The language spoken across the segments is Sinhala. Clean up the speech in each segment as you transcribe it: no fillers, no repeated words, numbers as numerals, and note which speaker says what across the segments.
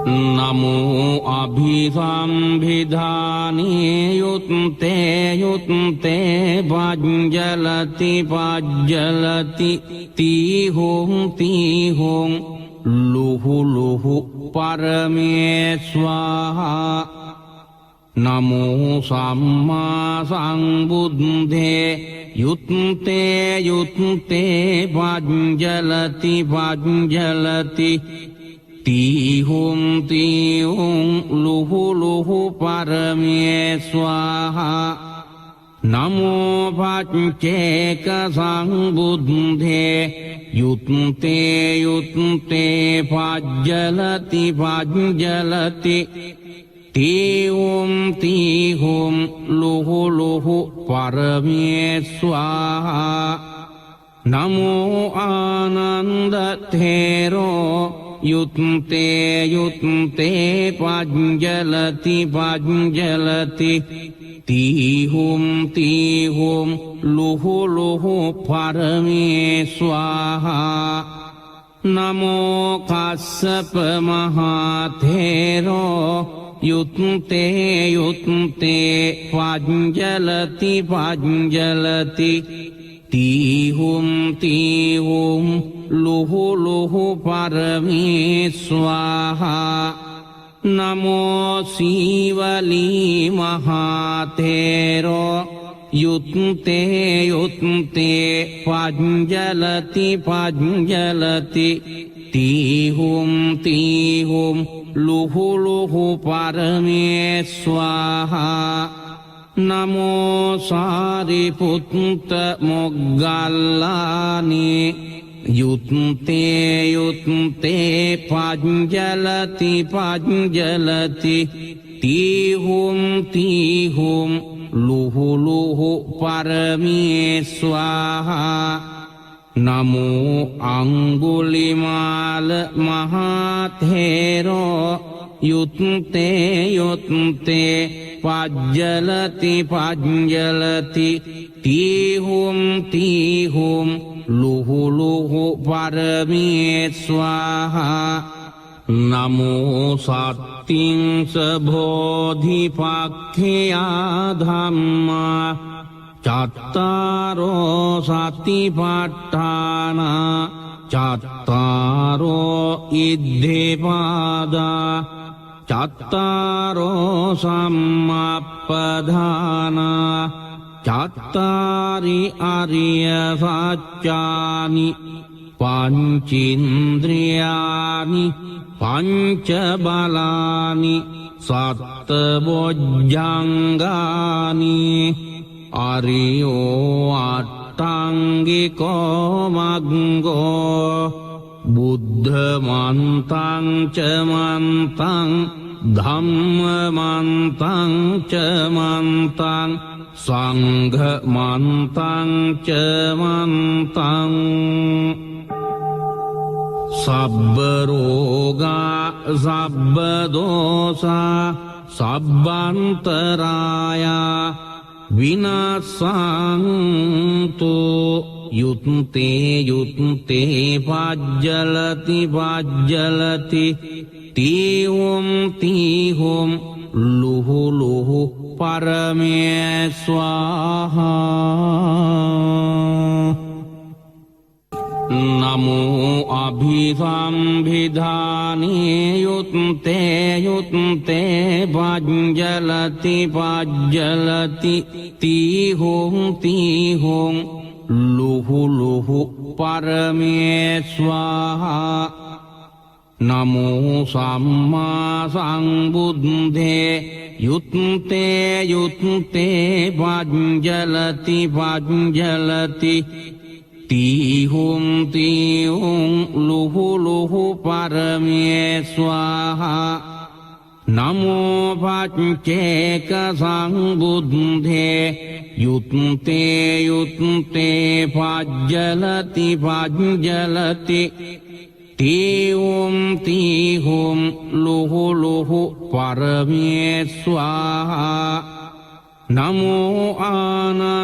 Speaker 1: नमो अभिसंविधाने युत्ते युत्ते पज्जलति तीहुं लुहु लुहु परमेश्वाहा नमो सम्मा संबुद्धे युत्ते युत्ते पज्जलति तीहुं लुहु लुहु परमेश्वाहा नमो पच्चेक संबुद्धे युत्ते युत्ते पज्जलति तीहुं लुहु लुहु परमेश्वाहा नमो आनंदथेरो युत्ते युत्ते पज्जलति तीहुं लुहु लुहु परमेश्वाहा नमो कश्यप महाथेरो युत्ते युत्ते पज्जलति तीहुं लुहु लुहु परमेश्वाहा नमो शिवली महाथेरो युत्ते युत्ते पज्जलति तीहुं लुहु लुहु परमेश्वाहा नमो सारिपुत्त मोग्गल्लाने युत्ते युत्ते पज्जलति तीहुं लुहु लुहु परमेश्वाहा नमो अंगुलिमाल महाथेरो युत्ते युत्ते पज्जलति तीहुं लुहु लुहु परमेश्वाहा नमो सत्तिंस बोधिपाख्या धम्मा चत्तारो सतिपट्ठाना चत्तारो इद्धेपादा चत्तारो सम्माप्पधाना चत्तारि आर्य सत्यानि पंचेन्द्रियाणि पंचबलानि सप्तभुजंगानि आर्यो अट्टांगिको मग्गो बुद्धमन्तं च मन्तं धम्ममन्तं च मन्तं संघमन्तं च मन्तं सब्बरोगा सब्बदोषा सब्बान्तराया विनाशान्तु युत्ते युत्ते पज्जलति तीहुं लुहु लुहु परमेश्वाहा नमो अभिसंविधाने युत्ते युत्ते पज्जलति तीहुं लुहु लुहु परमेश्वाहा नमो सम्मा संबुद्धे युत्ते युत्ते पज्जलति तीहुं लुहु लुहु परमेश्वाहा नमो पच्चेक संबुद्धे युत्ते युत्ते पज्जलति तीहुं लुहु लुहु परमेश्वाहा नमो आनंदथेरो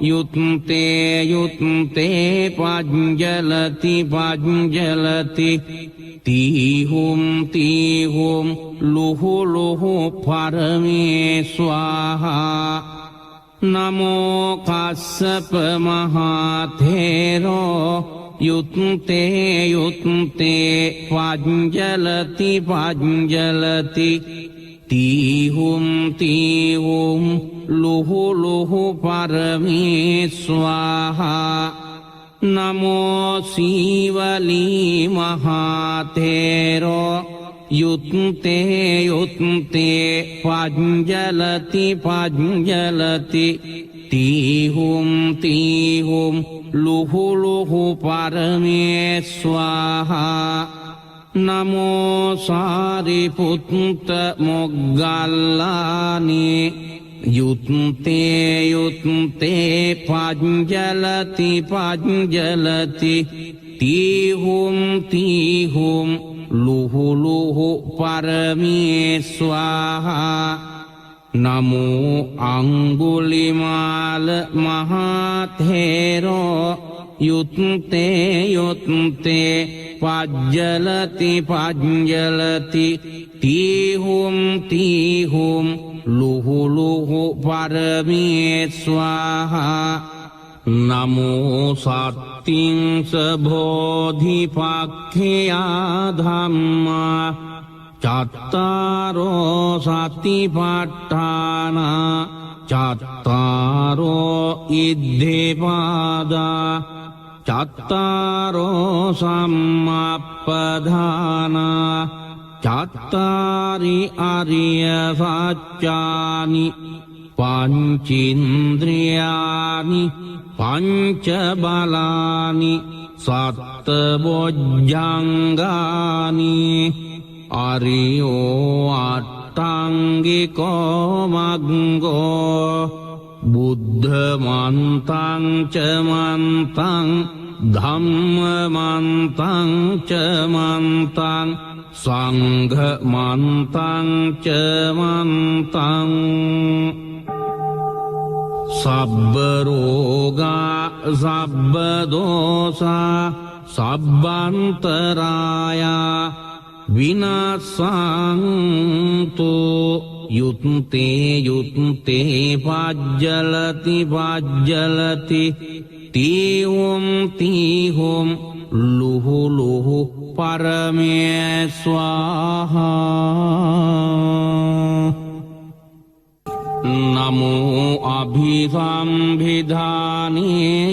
Speaker 1: යුත්තේ යුත්තේ පජ්ජලති පජ්ජලති තීහුම් තීහුම් ලුහු ලුහු පරමේ ස්වාහා නමෝ කස්සප මහතේරෝ යුත්තේ යුත්තේ පජ්ජලති පජ්ජලති තීහුම් තීහුම් ලුහු ලුහු පරමේ ස්වාහා නමෝ සීවලී මහතේරෝ යුත්තේ යුත්තේ පජ්ජලති පජ්ජලති තීහුම් තීහුම් ලුහු ලුහු පරමේ ස්වාහා නමෝ සාරිපුත්ත මොග්ගල්ලානි යුත්තේ යුත්තේ පජ්ජලති පජ්ජලති තීහුම් තීහුම් ලුහු ලුහු පරමේ ස්වාහා නමෝ අංගුලිමාල මහතේරෝ යුත්තේ යුත්තේ පජ්ජලති පජ්ජලති තීහුම් තීහුම් ලුහු ලුහු පරමේ ස්වාහා නමෝ සත්තිංස බෝධිපක්ඛයා ධම්මා චත්තාරෝ සතිපට්ඨාන චත්තාරෝ ඉද්ධිපාදා චත්තාරෝ සම්මප්පදාන චත්තාරි අරිය සත්‍යානි පංචින්ද්‍රියානි පංච බලානි සත්ත බොජ්ජංගානි අරියෝ අට්ඨංගිකෝ මග්ගෝ බුද්ධ මන්තං ච මන්තං ධම්ම මන්තං ච මන්තං සංඝ මන්තං ච මන්තං සබ්බ රෝගා සබ්බ දෝසා සබ්බන්තරායා විනාසන්තු යුත්තේ යුත්තේ පජ්ජලති පජ්ජලති තීහුම් තීහුම් ලුහු ලුහු පරමේ ස්වාහා නමෝ අභිසම්භිධානේ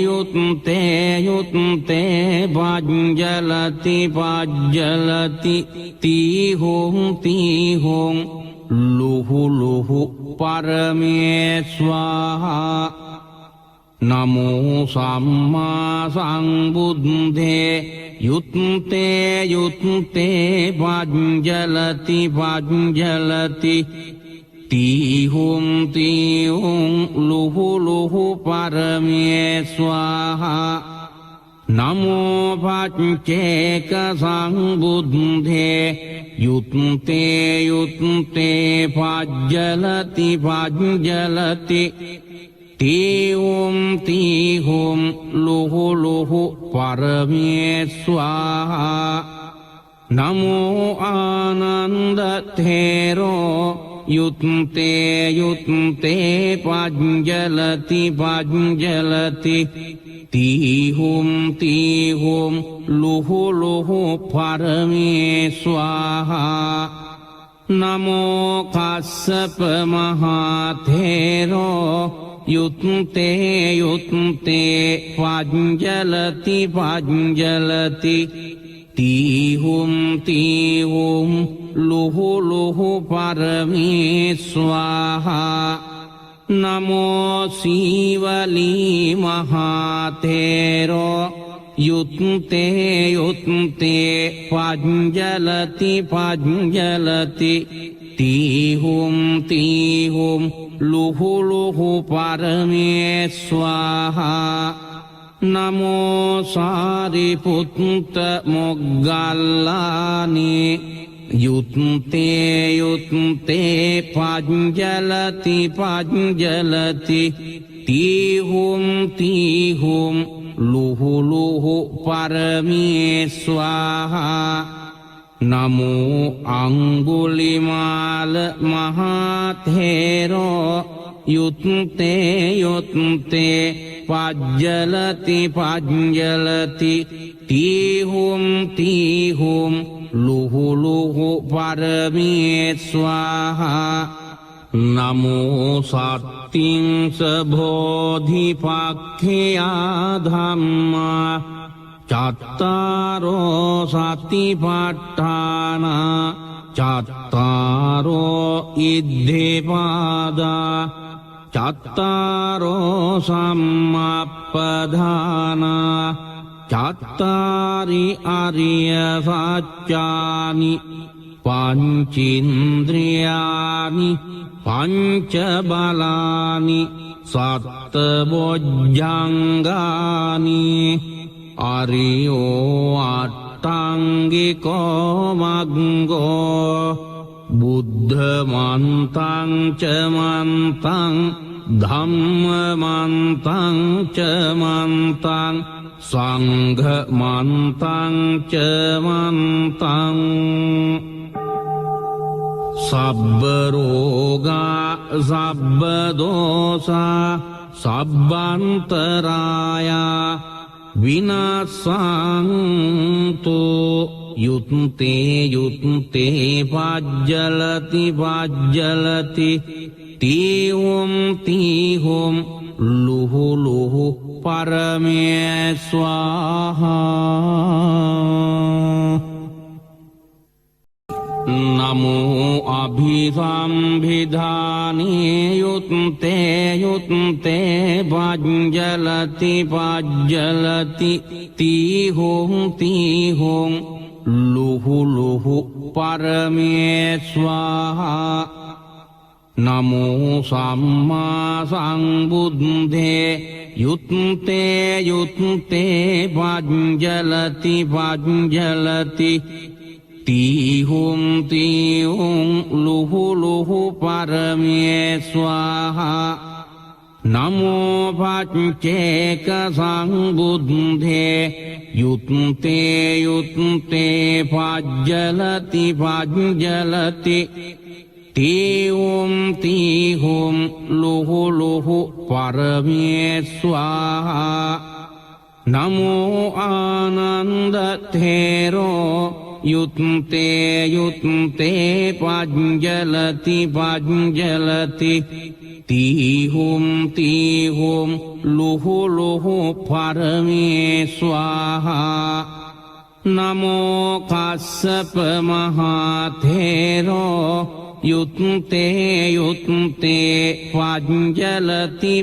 Speaker 1: යුත්තේ යුත්තේ පජ්ජලති පජ්ජලති තීහුම් තීහුම් ලුහු ලුහු පරමේ ස්වාහා නමෝ සම්මා සම්බුද්දේ යුත්තේ යුත්තේ පජ්ජලති පජ්ජලති තීහුම් තීහුම් ලුහු ලුහු පරමේ ස්වාහා නමෝ පච්චේක සංබුද්දේ යුත්තේ යුත්තේ පජ්ජලති පජ්ජලති තීහුම් තීහුම් ලුහු ලුහු පරමේ ස්වාහා නමෝ ආනන්ද තේරෝ යුත්තේ යුත්තේ පජ්ජලති පජ්ජලති තීහුම් තීහුම් ලුහු ලුහු පරමේ ස්වාහා නමෝ කස්සප මහතේරෝ යුත්තේ යුත්තේ පජ්ජලති පජ්ජලති තීහුම් තීහුම් ලුහු ලුහු පරමේ ස්වාහා නමෝ සීවලී මහතේරෝ යුත්තේ යුත්තේ පජ්ජලති පජ්ජලති තීහුම් තීහුම් ලුහු ලුහු පරමේ ස්වාහා නමෝ සාරිපුත්ත මොග්ගල්ලානි යුත්තේ යුත්තේ පජ්ජලති පජ්ජලති තීහුම් ලුහු පරමේ ස්වාහා නමෝ අංගුලිමාල මහතේරෝ යුත්තේ පජ්ජලති තීහුම් ලුහු පරමේ ස්වාහා නමෝ සත්තිංස බෝධිපක්ඛයා ධම්මා චත්තාරෝ සතිපට්ඨාන චත්තාරෝ ඉද්ධිපාදා චත්තාරෝ සම්මප්පදාන චත්තාරි අරිය සත්‍යානි පංචින්ද්‍රියානි පංච බලානි සත්ත බොජ්ජංගානි අරියෝ අට්ටංගිකෝ මග්ගෝ බුද්ධ මන්තං ච මන්තං ධම්ම මන්තං ච මන්තං සංඝ මන්තං ච මන්තං සබ්බ රෝගා සබ්බ දෝසා සබ්බන්තරායා විනාසන්තු යුත්තේ පජ්ජලති තීහුම් ලුහු පරමේ ස්වාහා නමෝ අභිසම්භිධානේ යුත්තේ පජ්ජලති තීහුම් ලුහු පරමේ ස්වාහා නමෝ සම්මා සංබුද්ධේ යුත්තේ පජ්ජලති තීහුම් ලුහු පරමේ ස්වාහා නමෝ පච්චේක සංබුද්ධේ යුත්තේ පජ්ජලති තීහුම් ලුහු පරමේ ස්වාහා නමෝ ආනන්ද තේරෝ යුත්තේ පජ්ජලති තීහුම් ලුහු පරමේ ස්වාහා නමෝ කස්සප මහතේරෝ යුත්තේ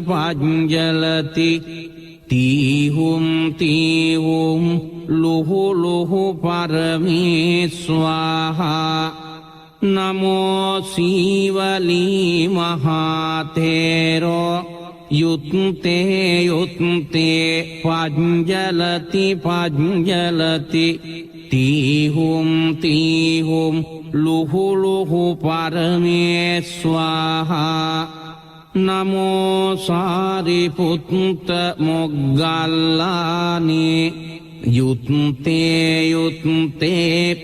Speaker 1: පජ්ජලති තීහුම් ලුහු පරමේ ස්වාහා නමෝ සීවලී මහතේරෝ යුත්තේ පජ්ජලති තීහුම් ලුහු පරමේ ස්වාහා නමෝ සාරිපුත්ත මොග්ගල්ලානේ යුත්තේ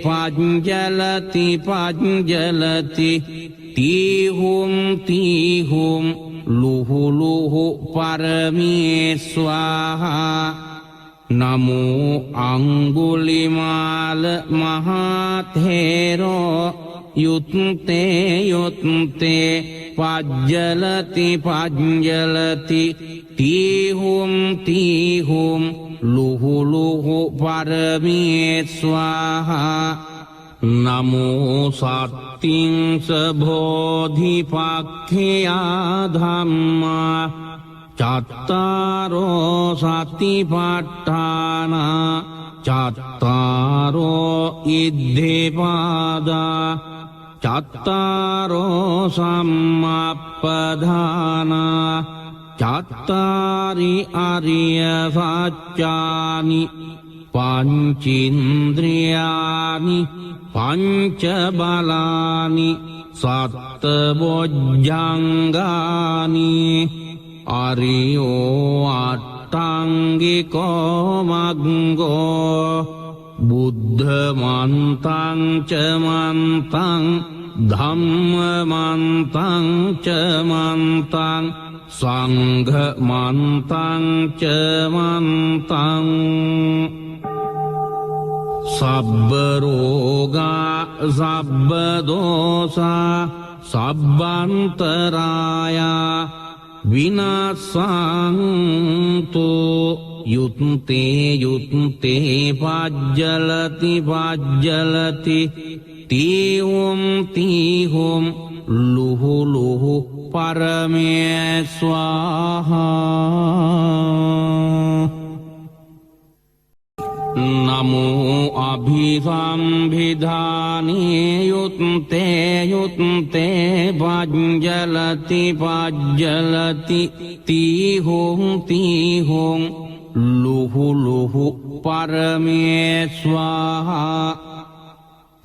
Speaker 1: පජ්ජලති තීහුම් ලුහු පරමේ ස්වාහා නමෝ අංගුලිමාල මහතේරෝ යුත්තේ පජ්ජලති තීහුම් ලුහු පරමේ ස්වාහා නමෝ සත්තිංස බෝධිපක්ඛයා ධම්මා චත්තාරෝ සතිපට්ඨාන චත්තාරෝ ඉද්ධිපාදා චත්තාරෝ සම්මප්පදාන චත්තාරි අරිය සත්‍යානි පංචින්ද්‍රියානි පංච බලානි සත්ත බොජ්ජංගානි Aryo attangiko maggo Buddha mantang ca mantang Dhamma mantang ca mantang Sangha mantang ca mantang Sabba roga sabba dosa Sabbantaraya Vinasantu Yutte yutte pajjalati pajjalati Tihum tihum luhu luhu parame swaha Namo abhisambhidhane yutte yutte pajjalati pajjalati Tihum tihum luhu luhu parame swaha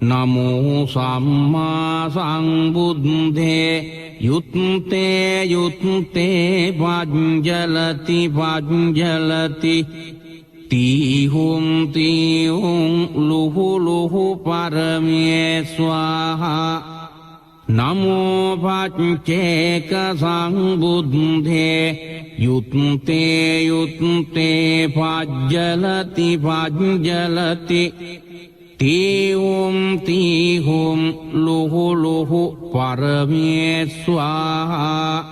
Speaker 1: Namo samma sambuddhe yutte yutte pajjalati pajjalati Tihum tihum luhu luhu parame swaha Namo pacceka sambuddhe yutte yutte pajjalati pajjalati Tihum tihum luhu luhu parame swaha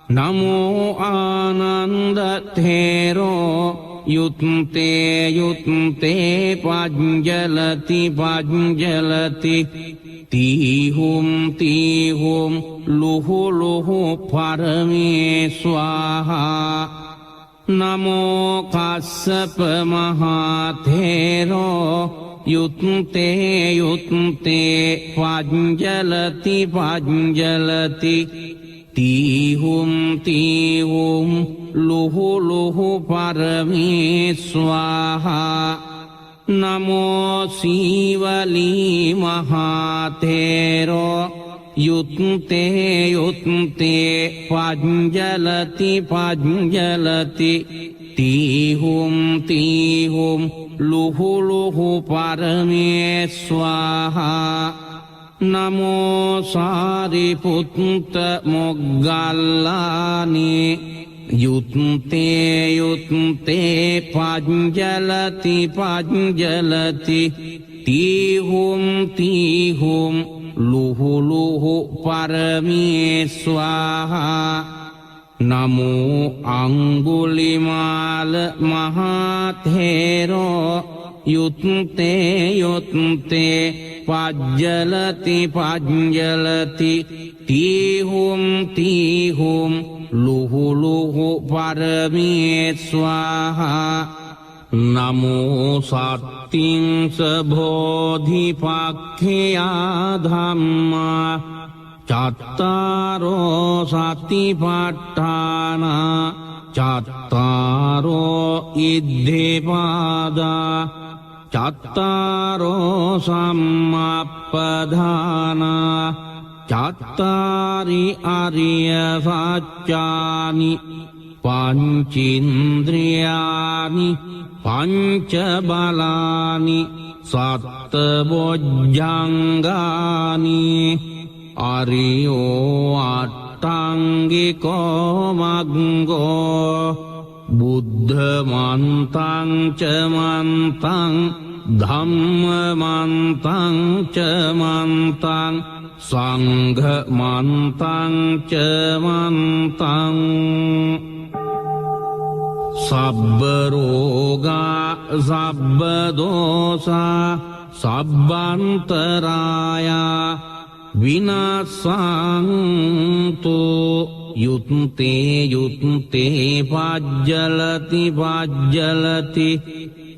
Speaker 1: Namo anandathero yutte yutte pajjalati pajjalati Tihum tihum luhu luhu parame swaha Namo kassapa mahathero yutte yutte pajjalati pajjalati Tihum tihum luhu luhu parame swaha Namo sivali mahathero yutte yutte pajjalati pajjalati Tihum tihum luhu luhu parame swaha Namo sariputta moggallani yutte yutte pajjalati pajjalati Tihum tihum luhu luhu parame swaha Namo Angulimala mahathero yutte yutte pajjalati pajjalati Tihum tihum luhu luhu parame swaha Namo sattingsa bodhipakkhaya dhamma Cattaro satipatthana Cattaro iddhipada Cattaro samappadhana Cattari ariya saccani Pancindriyani pancabalani sattabojjangani Aryo attangiko maggo Buddha mantang ca mantang Dhamma mantang ca mantang Sangha mantang ca mantang Sabba roga sabba dosa Sabbantaraya Vinasantu yutte yutte pajjalati pajjalati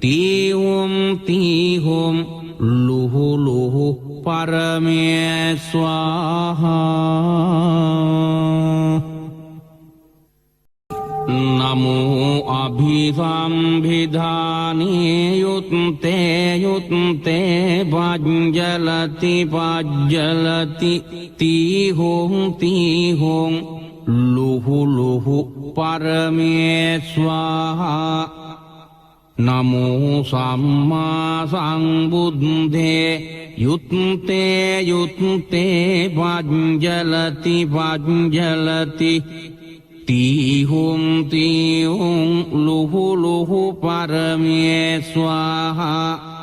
Speaker 1: Tihum tihum luhu luhu parame swaha Namo abhisambhidhane yutte yutte pajjalati pajjalati Tihum tihum ලුහු ලුහු පරමේ ස්වාහා නමෝ සම්මා සම්බුද්දේ යුත්තේ යුත්තේ පඤ්ජලති පඤ්ජලති තීහුම් තීහුම් ලුහු ලුහු පරමේ ස්වාහා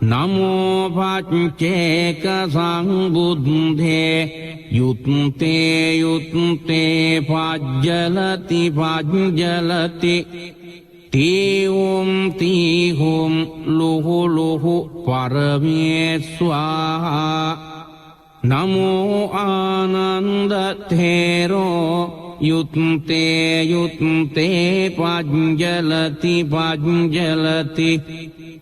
Speaker 1: නමෝ පච්චේක සංබුද්දේ යුත්තේ යුත්තේ පඤ්ජලති පඤ්ජලති තීහුම් තීහුම් ලුහු ලුහු පරමේ ස්වාහා නමෝ ආනන්ද තේරෝ යුත්තේ යුත්තේ පඤ්ජලති පඤ්ජලති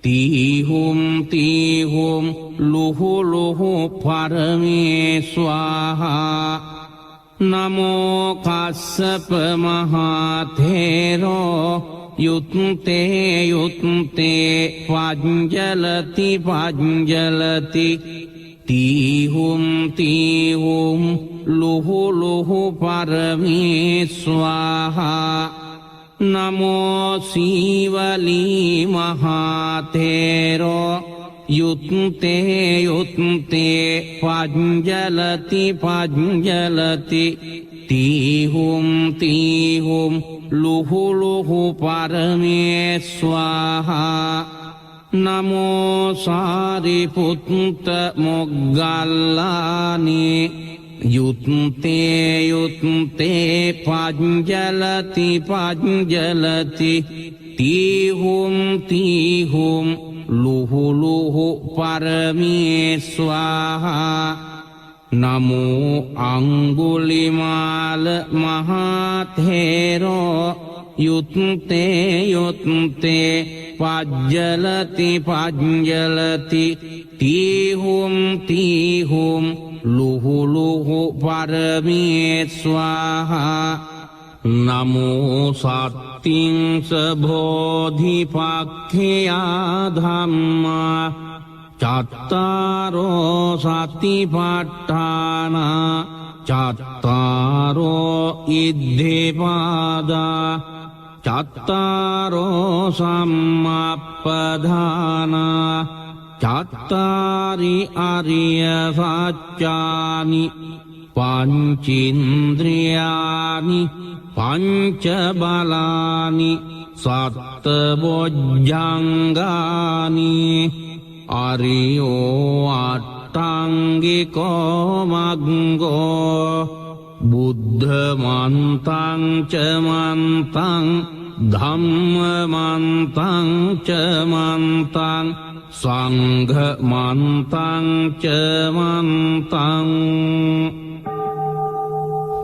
Speaker 1: තීහුම් තීහුම් ලුහු ලුහු පරමේ ස්වාහා නමෝ කස්සප මහතේරෝ යුත්තේ යුත්තේ පඤ්ජලති පඤ්ජලති තීහුම් තීහුම් ලුහු ලුහු පරමේ ස්වාහා නමෝ සීවලී මහතේරෝ යුත්තේ යුත්තේ පඤ්ජලති පඤ්ජලති තීහුම් තීහුම් ලුහු ලුහු පරමේ ස්වාහා නමෝ සාරිපුත්ත මොග්ගල්ලානි යුත්තේ යුත්තේ පඤ්ජලති පඤ්ජලති තීහුම් තීහුම් ලුහු ලුහු පරමේ ස්වාහා නමෝ අංගුලිමාල මහතේරෝ යුත්තේ යුත්තේ පඤ්ජලති පඤ්ජලති තීහුම් තීහුම් ලුහු ලුහු පරමේ ස්වාහා නමෝ සත්තිංස බෝධිපක්ඛයා ධම්මා චත්තාරෝ සතිපට්ඨාන චත්තාරෝ ඉද්ධිපාදා චත්තාරෝ සම්මප්පදාන චත්තාරි අරිය සත්‍යානි පංචින්ද්‍රියානි පංච බලානි සත්ත බොජ්ජංගානි අරියෝ අට්ඨංගිකෝ මග්ගෝ බුද්ධ මන්තං ච මන්තං ධම්ම මන්තං ච මන්තං සංඝ මන්තං ච මන්තං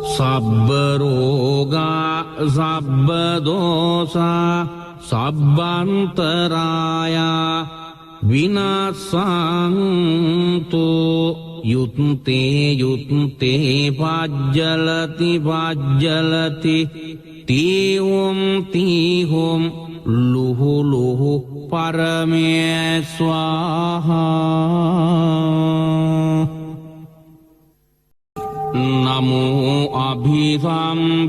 Speaker 1: සබ්බ රෝගා සබ්බ දෝසා සබ්බන්තරායා විනාසන්තු යුත්තේ යුත්තේ පඤ්ජලති පඤ්ජලති තීහුම් තීහුම් ලුහු ලුහු පරමේ ස්වාහා නමෝ අභිසම්භිධානේ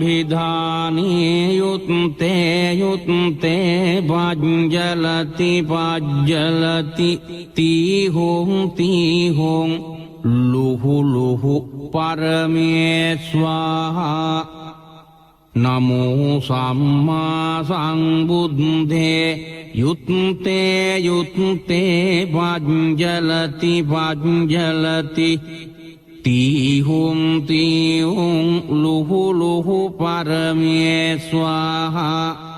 Speaker 1: යුත්තේ යුත්තේ පඤ්ජලති පඤ්ජලති තීහුම් තීහුම් ලුහු ලුහු පරමේ ස්වාහා නමෝ සම්මා සම්බුද්දේ යුත්තේ යුත්තේ පඤ්ජලති පඤ්ජලති තීහුම් තීහුම් ලුහු ලුහු පරමේ ස්වාහා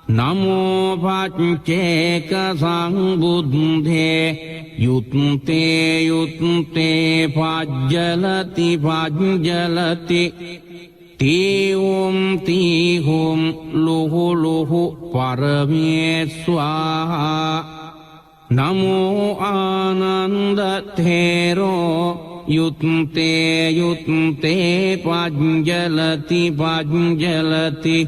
Speaker 1: නමෝ පච්චේක සංබුද්දේ යුත්තේ යුත්තේ පඤ්ජලති පඤ්ජලති තීහුම් තීහුම් ලුහු ලුහු පරමේ ස්වාහා නමෝ ආනන්ද තේරෝ යුත්තේ යුත්තේ පඤ්ජලති පඤ්ජලති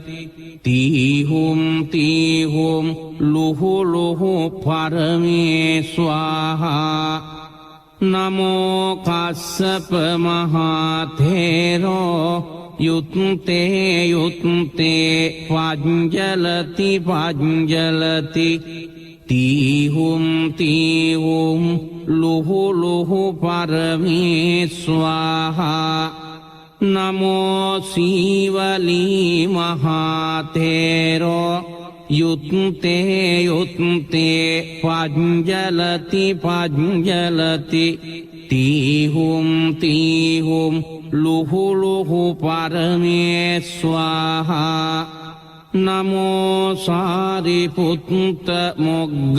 Speaker 1: තීහුම් තීහුම් ලුහු ලුහු පරමේ ස්වාහා නමෝ කස්සප මහතේරෝ යුත්තේ යුත්තේ පජ්ජලති පජ්ජලති තීහුම් තීහුම් ලුහු ලුහු පරමේ ස්වාහා නමෝ සීවලී මහතේරෝ යුත්තේ යුත්තේ පජ්ජලති පජ්ජලති තීහුම් තීහුම් ලුහු ලුහු පරමේ ස්වාහා නමෝ සාරිපුත්ත මොග්ගල්ලානේ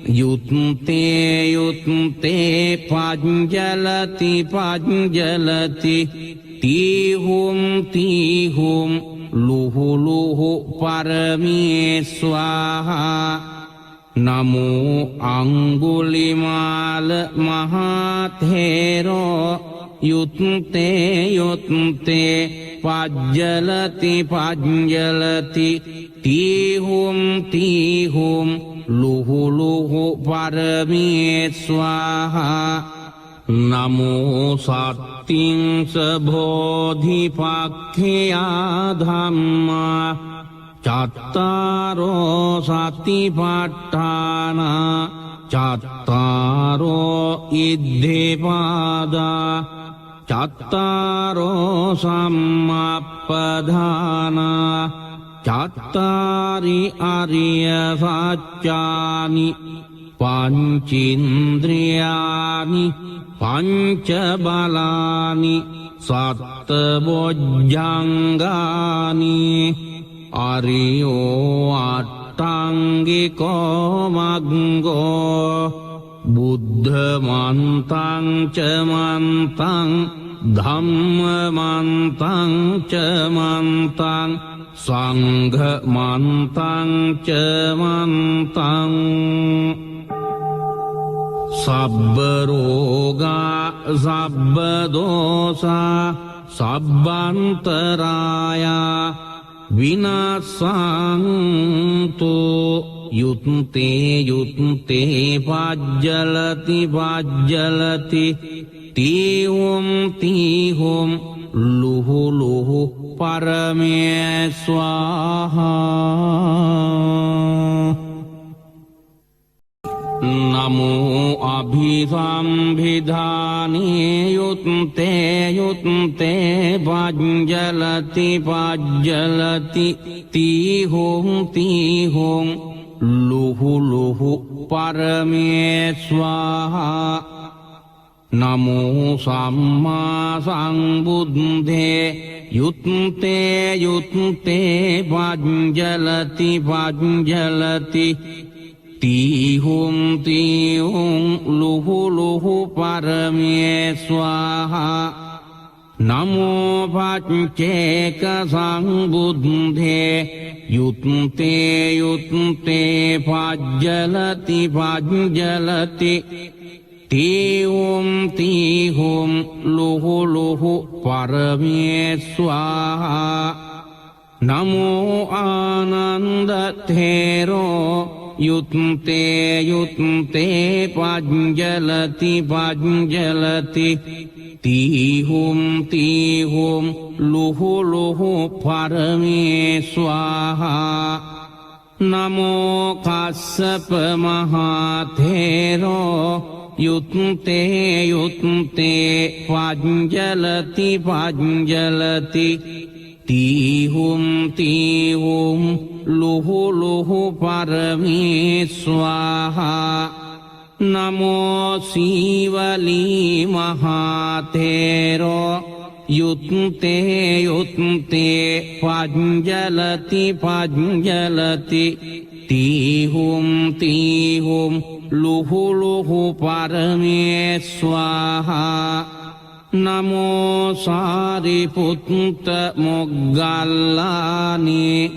Speaker 1: යුත්තේ යුත්තේ පජ්ජලති පජ්ජලති තීහුම් තීහුම් ලුහු ලුහු පරමේ ස්වාහා නමෝ අංගුලිමාල මහතේරෝ යුත්තේ යුත්තේ පජ්ජලති පජ්ජලති තීහුම් තීහුම් ලුහු ලුහු පරමේ ස්වාහා නමෝ සත්තිංස බෝධිපක්ඛයා ධම්මා චත්තාරෝ සතිපට්ඨාන චත්තාරෝ ඉද්ධිපාදා චත්තාරෝ සම්මප්පදාන චත්තාරි අරිය සත්‍යානි පංචින්ද්‍රියානි පංච බලානි සත්ත බොජ්ජංගානි අරියෝ අට්ටංගිකෝ මග්ගෝ බුද්ධමන්තං ච මන්තං ධම්මමන්තං ච මන්තං සංඝමන්තං ච මන්තං සබ්බ රෝගා සබ්බ දෝසා සබ්බන්තරායා විනාසන්තු යුත්තේ යුත්තේ පජ්ජලති පජ්ජලති තීහුම් තීහුම් ලුහු ලුහු පරමේ ස්වාහා නමෝ අභිසම්භිධානේ යුත්තේ යුත්තේ පජ්ජලති පජ්ජලති තීහුම් තීහුම් ලුහු ලුහු පරමේ ස්වාහා නමෝ සම්මා සම්බුද්දේ යුත්තේ යුත්තේ පජ්ජලති පජ්ජලති තීහුම් තීහුම් ලුහු ලුහු පරමේ ස්වාහා නමෝ පච්චේක සංබුද්දේ යුත්තේ යුත්තේ පජ්ජලති පජ්ජලති තීහුම් තීහුම් ලුහු ලුහු පරමේ ස්වාහා නමෝ ආනන්ද තේරෝ යුත්තේ යුත්තේ පජ්ජලති පජ්ජලති තීහුම් තීහුම් ලුහු ලුහු පරමේ ස්වාහා නමෝ කස්සප මහතේරෝ යුත්තේ යුත්තේ පජ්ජලති පජ්ජලති තීහුම් තීහුම් ලුහු ලුහු පරමේ ස්වාහා නමෝ සීවලී මහතේරෝ යුත්තේ යුත්තේ පජ්ජලති පජ්ජලති තීහුම් තීහුම් ලුහු ලුහු පරමේ ස්වාහා නමෝ සාරිපුත්ත මොග්ගල්ලානේ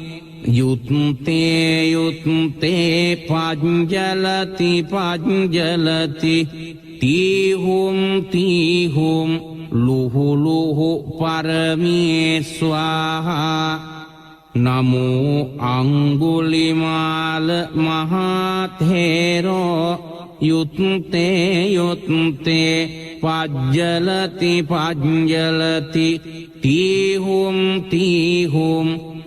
Speaker 1: යුත්තේ යුත්තේ පජ්ජලති පජ්ජලති තීහුම් තීහුම් ලුහු ලුහු පරමේ ස්වාහා නමෝ අංගුලිමාල මහතේරෝ යුත්තේ යුත්තේ පජ්ජලති පජ්ජලති තීහුම්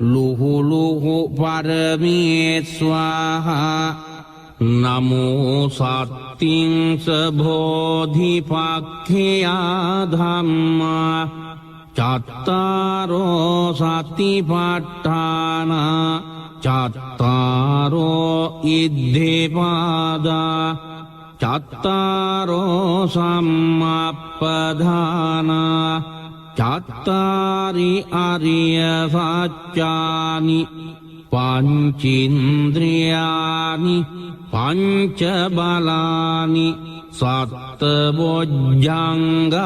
Speaker 1: ලුහු ලුහු පරමේ ස්වාහා නමෝ සත්තිංස බෝධිපක්ඛයා ධම්මා චත්තාරෝ සතිපට්ඨාන චත්තාරෝ ඉද්ධිපාදා චත්තාරෝ සම්මප්පදාන චත්තාරි අරිය සත්‍යානි පංචින්ද්‍රියානි පංච බලානි සත්ත බොජ්ජංගානි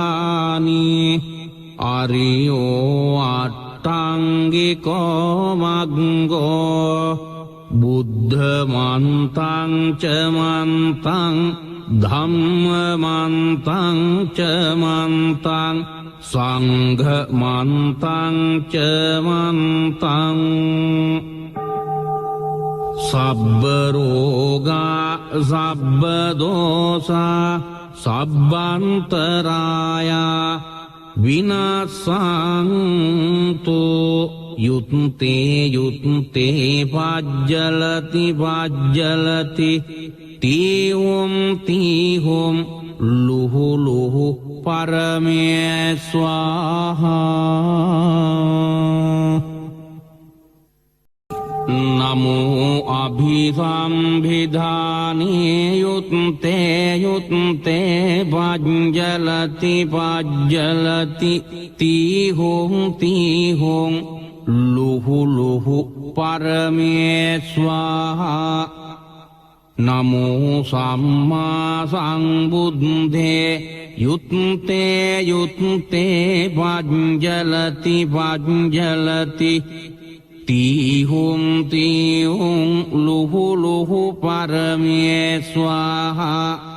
Speaker 1: අරියෝ අට්ඨංගිකෝ මග්ගෝ බුද්ධ මන්තං ච මන්තං ධම්ම මන්තං ච මන්තං සංඝ මන්තං ච මන්තං සබ්බ රෝගා සබ්බ දෝසා සබ්බන්තරායා විනාසන්තු යුත්තේ පජ්ජලති පජ්ජලති තීහුම් ලුහු ලුහු පරමේ ස්වාහා නමෝ අභිසම්භිධානේ යුත්තේ පජ්ජලති පජ්ජලති තීහුම් ලුහු ලුහු පරමේ ස්වාහා නමෝ සම්මා සංබුද්ධේ යුත්තේ පජ්ජලති පජ්ජලති තීහුම් ලුහු ලුහු පරමේ ස්වාහා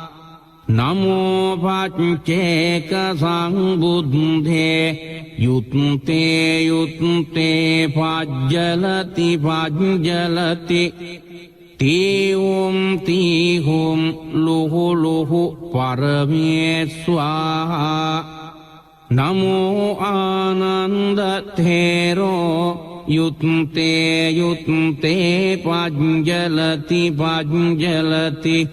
Speaker 1: නමෝ පච්චේක සංබුද්ධේ යුත්තේ පජ්ජලති පජ්ජලති තීහුම් ලුහු ලුහු පරමේ ස්වාහා නමෝ ආනන්ද තේරෝ යුත්තේ පජ්ජලති පජ්ජලති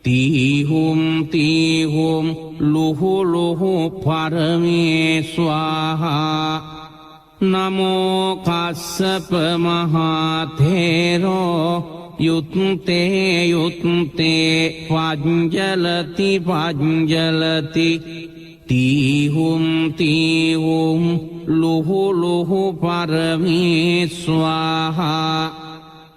Speaker 1: තීහුම් ලුහු ලුහු පරමේ ස්වාහා නමෝ කස්සප මහතේරෝ යුත්තේ පජ්ජලති පජ්ජලති තීහුම් ලුහු ලුහු පරමේ ස්වාහා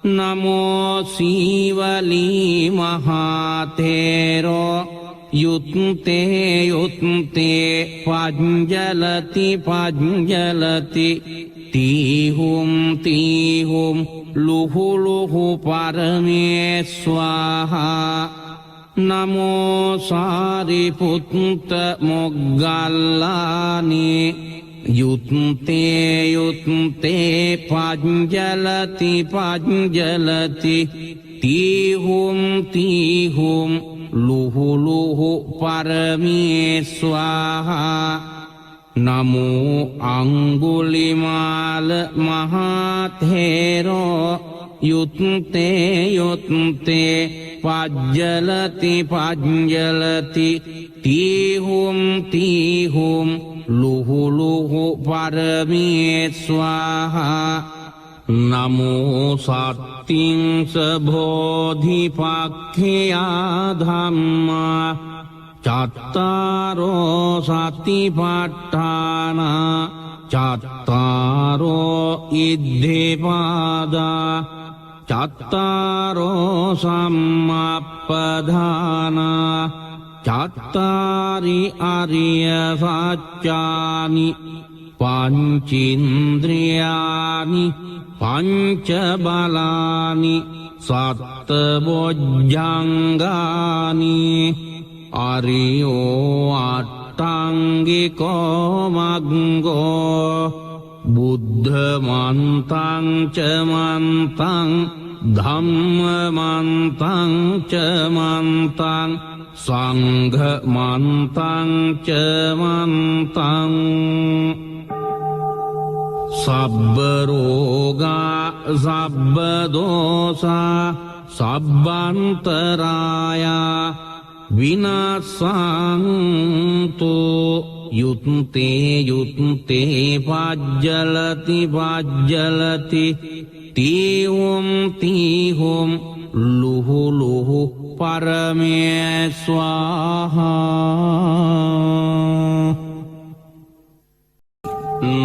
Speaker 1: නමෝ සීවලී මහතේරෝ යුත්තේ පජ්ජලති පජ්ජලති තීහුම් ලුහු ලුහු පරමේ ස්වාහා නමෝ සාරිපුත්ත මොග්ගල්ලානේ යුත්තේ පජ්ජලති පජ්ජලති තීහුම් ලුහු ලුහු පරමේ ස්වාහා නමෝ අංගුලිමාල මහතේරෝ යුත්තේ පජ්ජලති පජ්ජලති තීහුම් ලුහු ලුහු පරමේ ස්වාහා නමෝ සත්තිංස බෝධිපක්ඛයා ධම්මා චත්තාරෝ සතිපට්ඨාන චත්තාරෝ ඉද්ධිපාදා චත්තාරෝ සම්මප්පදාන චත්තාරි අරිය සත්‍යානි පංචින්ද්‍රියානි පංච බලානි සත්ත බොජ්ජංගානි අරියෝ අට්ඨංගිකෝ මග්ගෝ බුද්ධ මන්තං ච මන්තං ධම්මමන්තං ච මන්තං සංඝමන්තං ච මන්තං සබ්බ රෝගා සබ්බ දෝසා සබ්බන්තරායා විනාසන්තු යුත්තේ යුත්තේ පජ්ජලති පජ්ජලති තීහුම් තීහුම් ලුහු ලුහු පරමේ ස්වාහා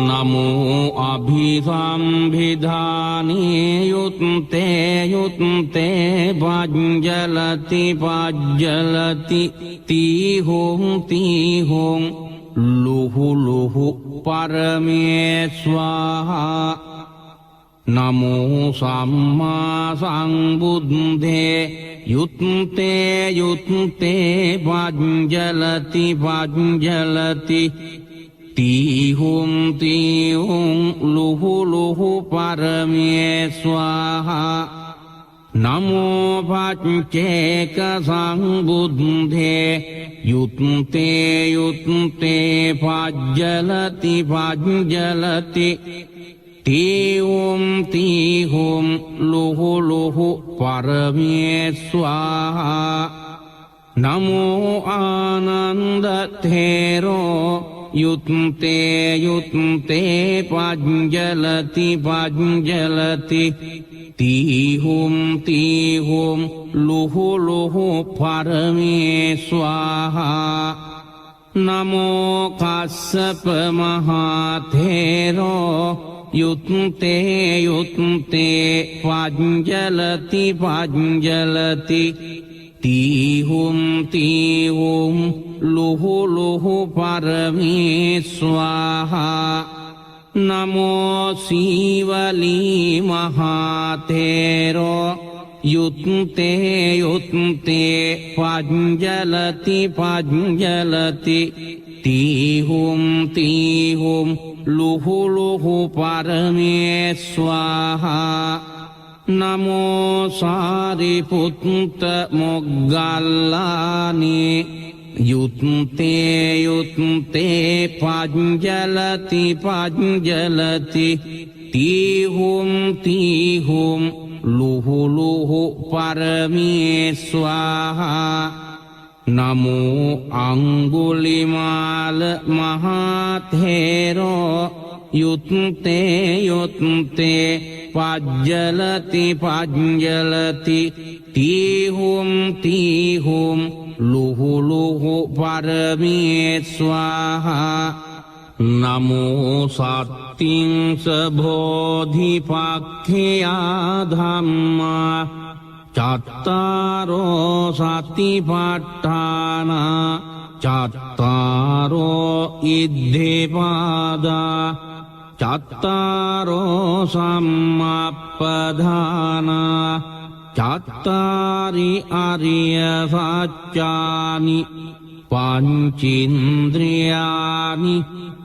Speaker 1: නමෝ අභිසම්භිධානේ යුත්තේ යුත්තේ පජ්ජලති පජ්ජලති තීහුම් තීහුම් ලුහු ලුහු පරමේ ස්වාහා නමෝ සම්මා සංබුද්ධේ යුත්තේ යුත්තේ පජ්ජලති පජ්ජලති තීහුම් තීහුම් ලුහු ලුහු පරමේ ස්වාහා නමෝ පච්චේක සංබුද්ධේ යුත්තේ යුත්තේ පජ්ජලති පජ්ජලති තීහුම් තීහුම් ලුහු ලුහු පරමේ ස්වාහා නමෝ ආනන්ද තේරෝ යුත්තේ යුත්තේ පජ්ජලති පජ්ජලති තීහුම් තීහුම් ලුහු ලුහු පරමේ ස්වාහා නමෝ කස්සප මහතේරෝ යුත්තේ යුත්තේ පජ්ජලති පජ්ජලති තීහුම් තීහුම් ලුහු ලුහු පරමේ ස්වාහා නමෝ සීවලී මහතේරෝ යුත්තේ යුත්තේ පජ්ජලති පජ්ජලති තීහුම් තීහුම් ලුහු ලුහු පරමේ ස්වාහා නමෝ සාරිපුත්ත මොග්ගල්ලානේ යුත්තේ යුත්තේ පජ්ජලති පජ්ජලති තීහුම් තීහුම් ලුහු ලුහු පරමේ ස්වාහා නමෝ අංගුලිමාල මහතේරෝ යුත්තේ යුත්තේ පජ්ජලති පජ්ජලති තීහුම් තීහුම් ලුහු ලුහු පරමේ ස්වාහා නමෝ සත්තිංස බෝධිපක්ඛයා ධම්මා චත්තාරෝ සතිපට්ඨාන චත්තාරෝ ඉද්ධිපාදා චත්තාරෝ සම්මප්පදාන චත්තාරි අරිය සත්‍යානි පංචින්ද්‍රියානි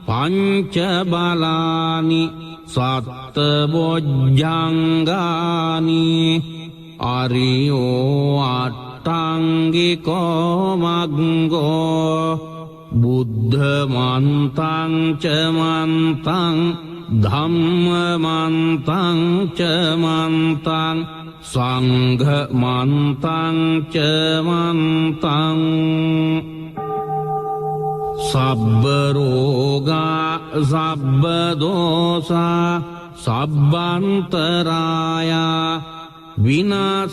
Speaker 1: පංච බලානි සත්ත බොජ්ජංගානි අරියෝ අට්ඨංගිකෝ මග්ගෝ බුද්ධ මන්තං ච මන්තං ධම්ම මන්තං ච මන්තං සංඝ මන්තං ච මන්තං සබ්බ රෝගා සබ්බ දෝසා සබ්බන්තරායා විනාසන්තු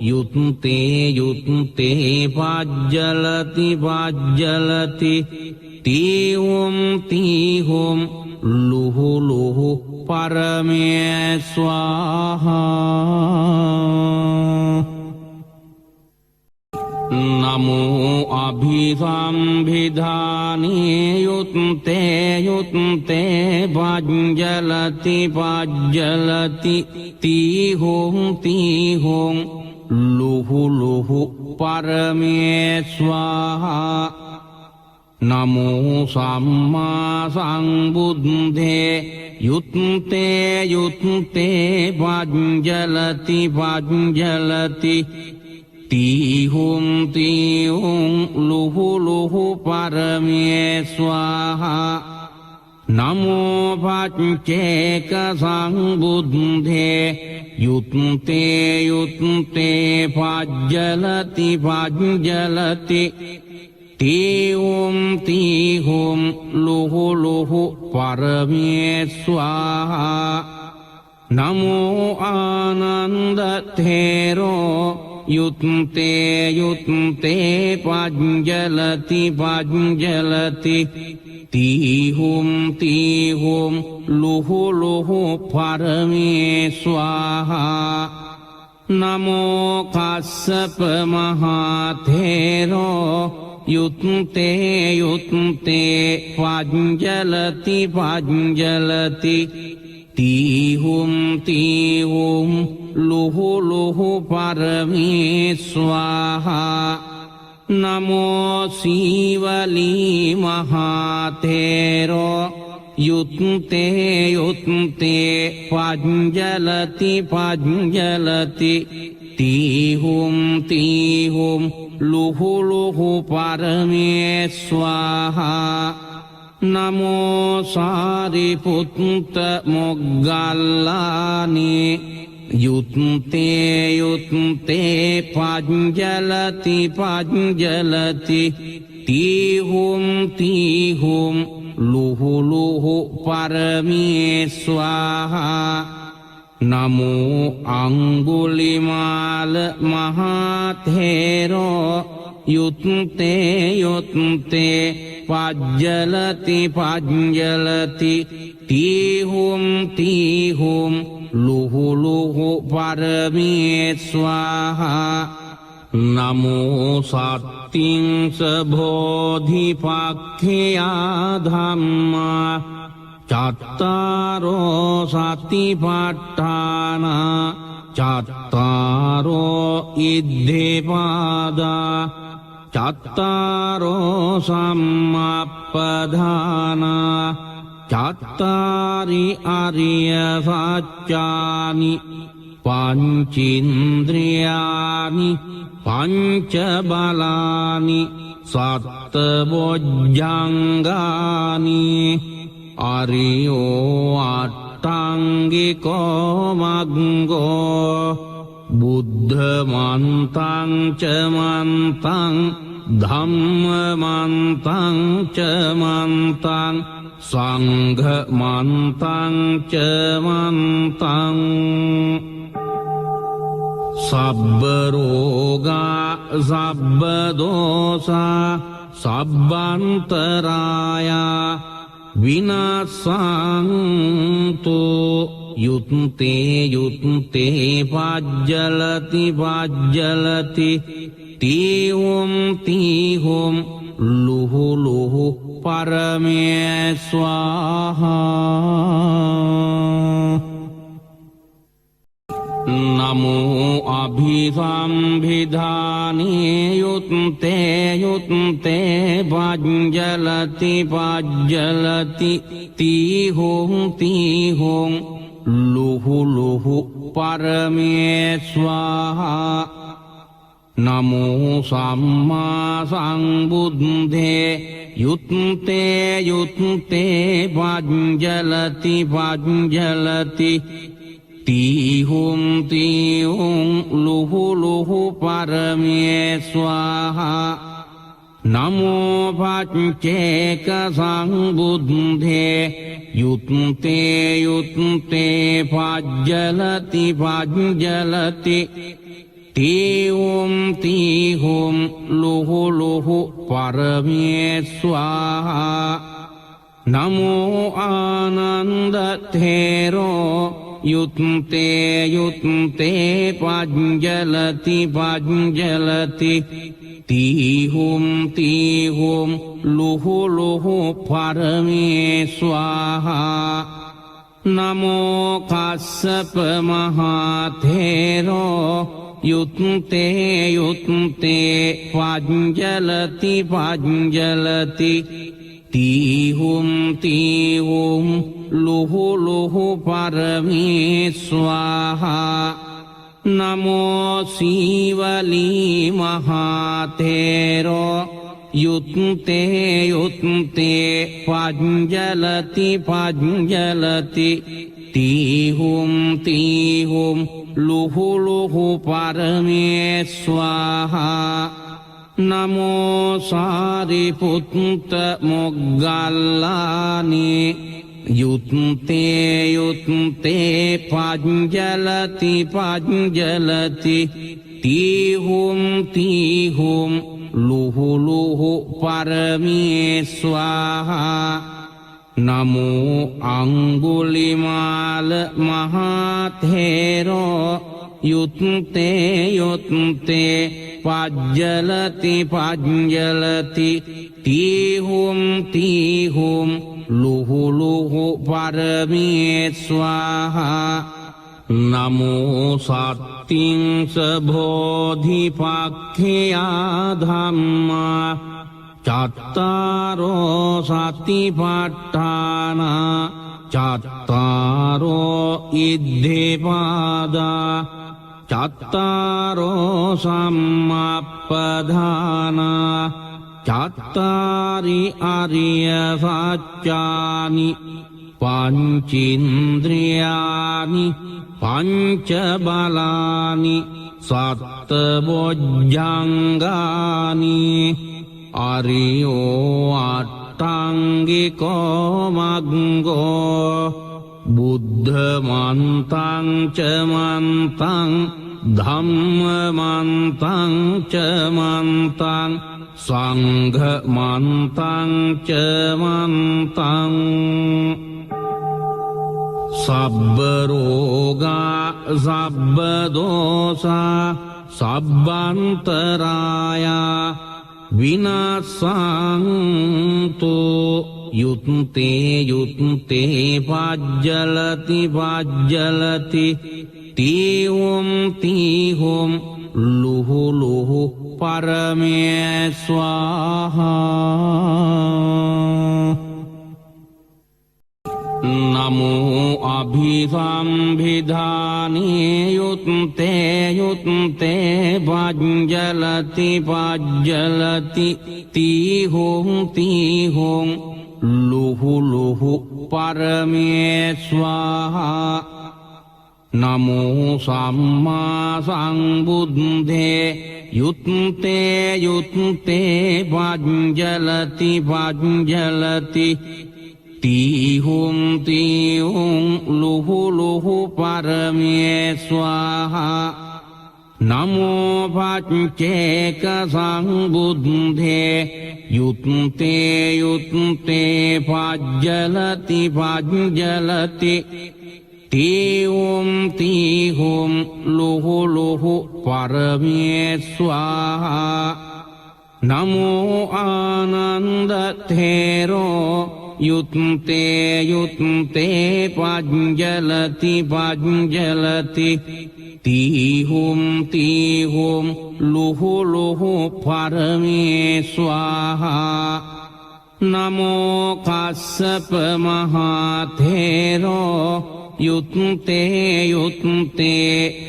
Speaker 1: යුත්තේ යුත්තේ පජ්ජලති පජ්ජලති තීහුම් තීහුම් ලුහු ලුහු පරමේ ස්වාහා නමෝ අභිසම්භිධානේ යුත්තේ යුත්තේ පජ්ජලති පජ්ජලති තීහුම් තීහුම් ලුහු ලුහු පරමේ ස්වාහා නමෝ සම්මා සංබුද්ධේ යුත්තේ යුත්තේ පජ්ජලති පජ්ජලති තීහුම් තීහුම් ලුහු ලුහු පරමේ ස්වාහා නමෝ පච්චේක සංබුද්ධේ යුත්තේ යුත්තේ පජ්ජලති පජ්ජලති තීහුම් තීහුම් ලුහු ලුහු පරමේ ස්වාහා නමෝ ආනන්ද තේරෝ යුත්තේ යුත්තේ පජ්ජලති පජ්ජලති තීහුම් තීහුම් ලුහු ලුහු පරමේ ස්වාහා නමෝ කස්සප මහතේරෝ යුත්තේ යුත්තේ පජ්ජලති පජ්ජලති තීහුම් තීහුම් ලුහු ලුහු පරමේ ස්වාහා නමෝ සීවලී මහතේරෝ යුත්තේ යුත්තේ පජ්ජලති පජ්ජලති තීහුම් තීහුම් ලුහු ලුහු පරමේ ස්වාහා නමෝ සාරිපුත්ත මොග්ගල්ලානි යුත්තේ යුත්තේ පජ්ජලති පජ්ජලති තීහුම් තීහුම් ලුහු ලුහු පරමේ ස්වාහා නමෝ අංගුලිමාල මහතේරෝ යුත්තේ යුත්තේ පජ්ජලති පජ්ජලති තීහුම් තීහුම් ලුහු ලුහු පරමේ ස්වාහා නමෝ සත්තිංස බෝධිපක්ඛයා ධම්මා චත්තාරෝ සතිපට්ඨාන චත්තාරෝ ඉද්ධිපාදා චත්තාරෝ සම්මප්පදාන චත්තාරි අරිය සත්‍යානි පංචින්ද්‍රියානි පංච බලානි සත්ත බොජ්ජංගානි අරියෝ අට්ඨංගිකෝ මග්ගෝ බුද්ධ මන්තං ච මන්තං ධම්ම මන්තං ච මන්තං සංඝ මන්තං ච මන්තං සබ්බ රෝගා සබ්බ දෝසා සබ්බන්තරායා විනාසන්තු යුත්තේ යුත්තේ පජ්ජලති පජ්ජලති තීහුම් තීහුම් ලුහු ලුහු පරමේ ස්වාහා නමෝ අභිසම්භිධානේ යුත්තේ යුත්තේ පජ්ජලති පජ්ජලති තීහුම් තීහුම් ලුහු ලුහු පරමේ ස්වාහා නමෝ සම්මා සංබුද්ධේ යුත්තේ යුත්තේ පජ්ජලති පජ්ජලති තීහුම් තීහුම් ලුහු ලුහු පරමේ ස්වාහා නමෝ පච්චේක සංබුද්ධේ යුත්තේ යුත්තේ පජ්ජලති පජ්ජලති තීහුම් තීහුම් ලුහු ලුහු පරමේ ස්වාහා නමෝ ආනන්ද තේරෝ යුත්තේ යුත්තේ පජ්ජලති පජ්ජලති තීහුම් තීහුම් ලුහු ලුහු පරමේ ස්වාහා නමෝ කස්සප මහතේරෝ යුත්තේ යුත්තේ පජ්ජලති පජ්ජලති तीहुं तीहुं लुहु लुहु परमे स्वाहा नमो सीवली महातेरो युत्ते युत्ते पाञ्जलति पाञ्जलति तीहुं तीहुं लुहु लुहु परमे स्वाहा नमो सारिपुत्त मोग्गल्लानि युत्ते युत्ते पाञ्जलति पाञ्जलति तीहुं तीहुं लुहु लुहु परमे स्वाहा नमो अंगुलिमाल महाथेरो युत्ते युत्ते पाज्जलति पाज्जलति तीहुं तीहुं लुहु लुहु परमे स्वाहा नमो सत्तिंस बोधिपाख्या धम्मा चत्तारो सतिपट्ठाना चत्तारो इद्धेपादा चत्तारो सम्मप्पधाना चत्तारि आर्यसत्यानि पञ्चेन्द्रियाणि पञ्चबलानि सप्तभुजङ्गानि आर्यो अट्टाङ्गिको मग्गो बुद्धमन्तं च मन्तं धम्ममन्तं च मन्तं संघमन्तं च मन्तं सब्बरोगा सब्बदोषा सब्बन्तराया विनाशान्तु युत्ते युत्ते पाज्जलति पाज्जलति तीहुं तीहुं लुहु लुहु परमे स्वाहा नमो अभिसंविधाने युत्ते युत्ते पाज्जलति पाज्जलति तीहुं तीहुं लुहु लुहु परमे स्वाहा नमो सम्मा संबुद्धे युत्ते युत्ते पाज्जलति पाज्जलति तीहुं तीहुं लुहु लुहु परमे स्वाहा नमो पञ्चेक संबुद्धे युत्ते युत्ते पाज्जलति पाज्जलति तीहुं तीहुं लुहु लुहु परमे स्वाहा नमो आनन्दथेरो युत्ते युत्ते पाज्जलति पाज्जलति तीहुं तीहुं लुहु लुहु परमे स्वाहा नमो कश्यप महाथेरो युत्ते युत्ते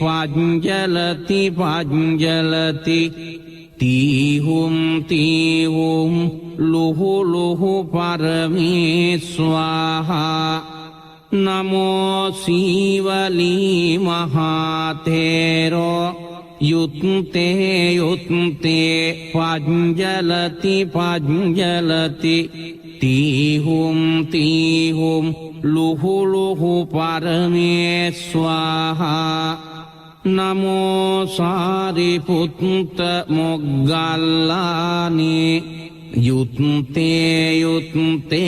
Speaker 1: पाज्जलति पाज्जलति तीहुं तीहुं लुहु लुहु परमे स्वाहा नमो शिवली महाथेरो युत्ते युत्ते पाज्जलति पाज्जलति तीहुं तीहुं लुहु लुहु परमे स्वाहा नमो सारिपुत्त मोग्गल्लानि युत्ते युत्ते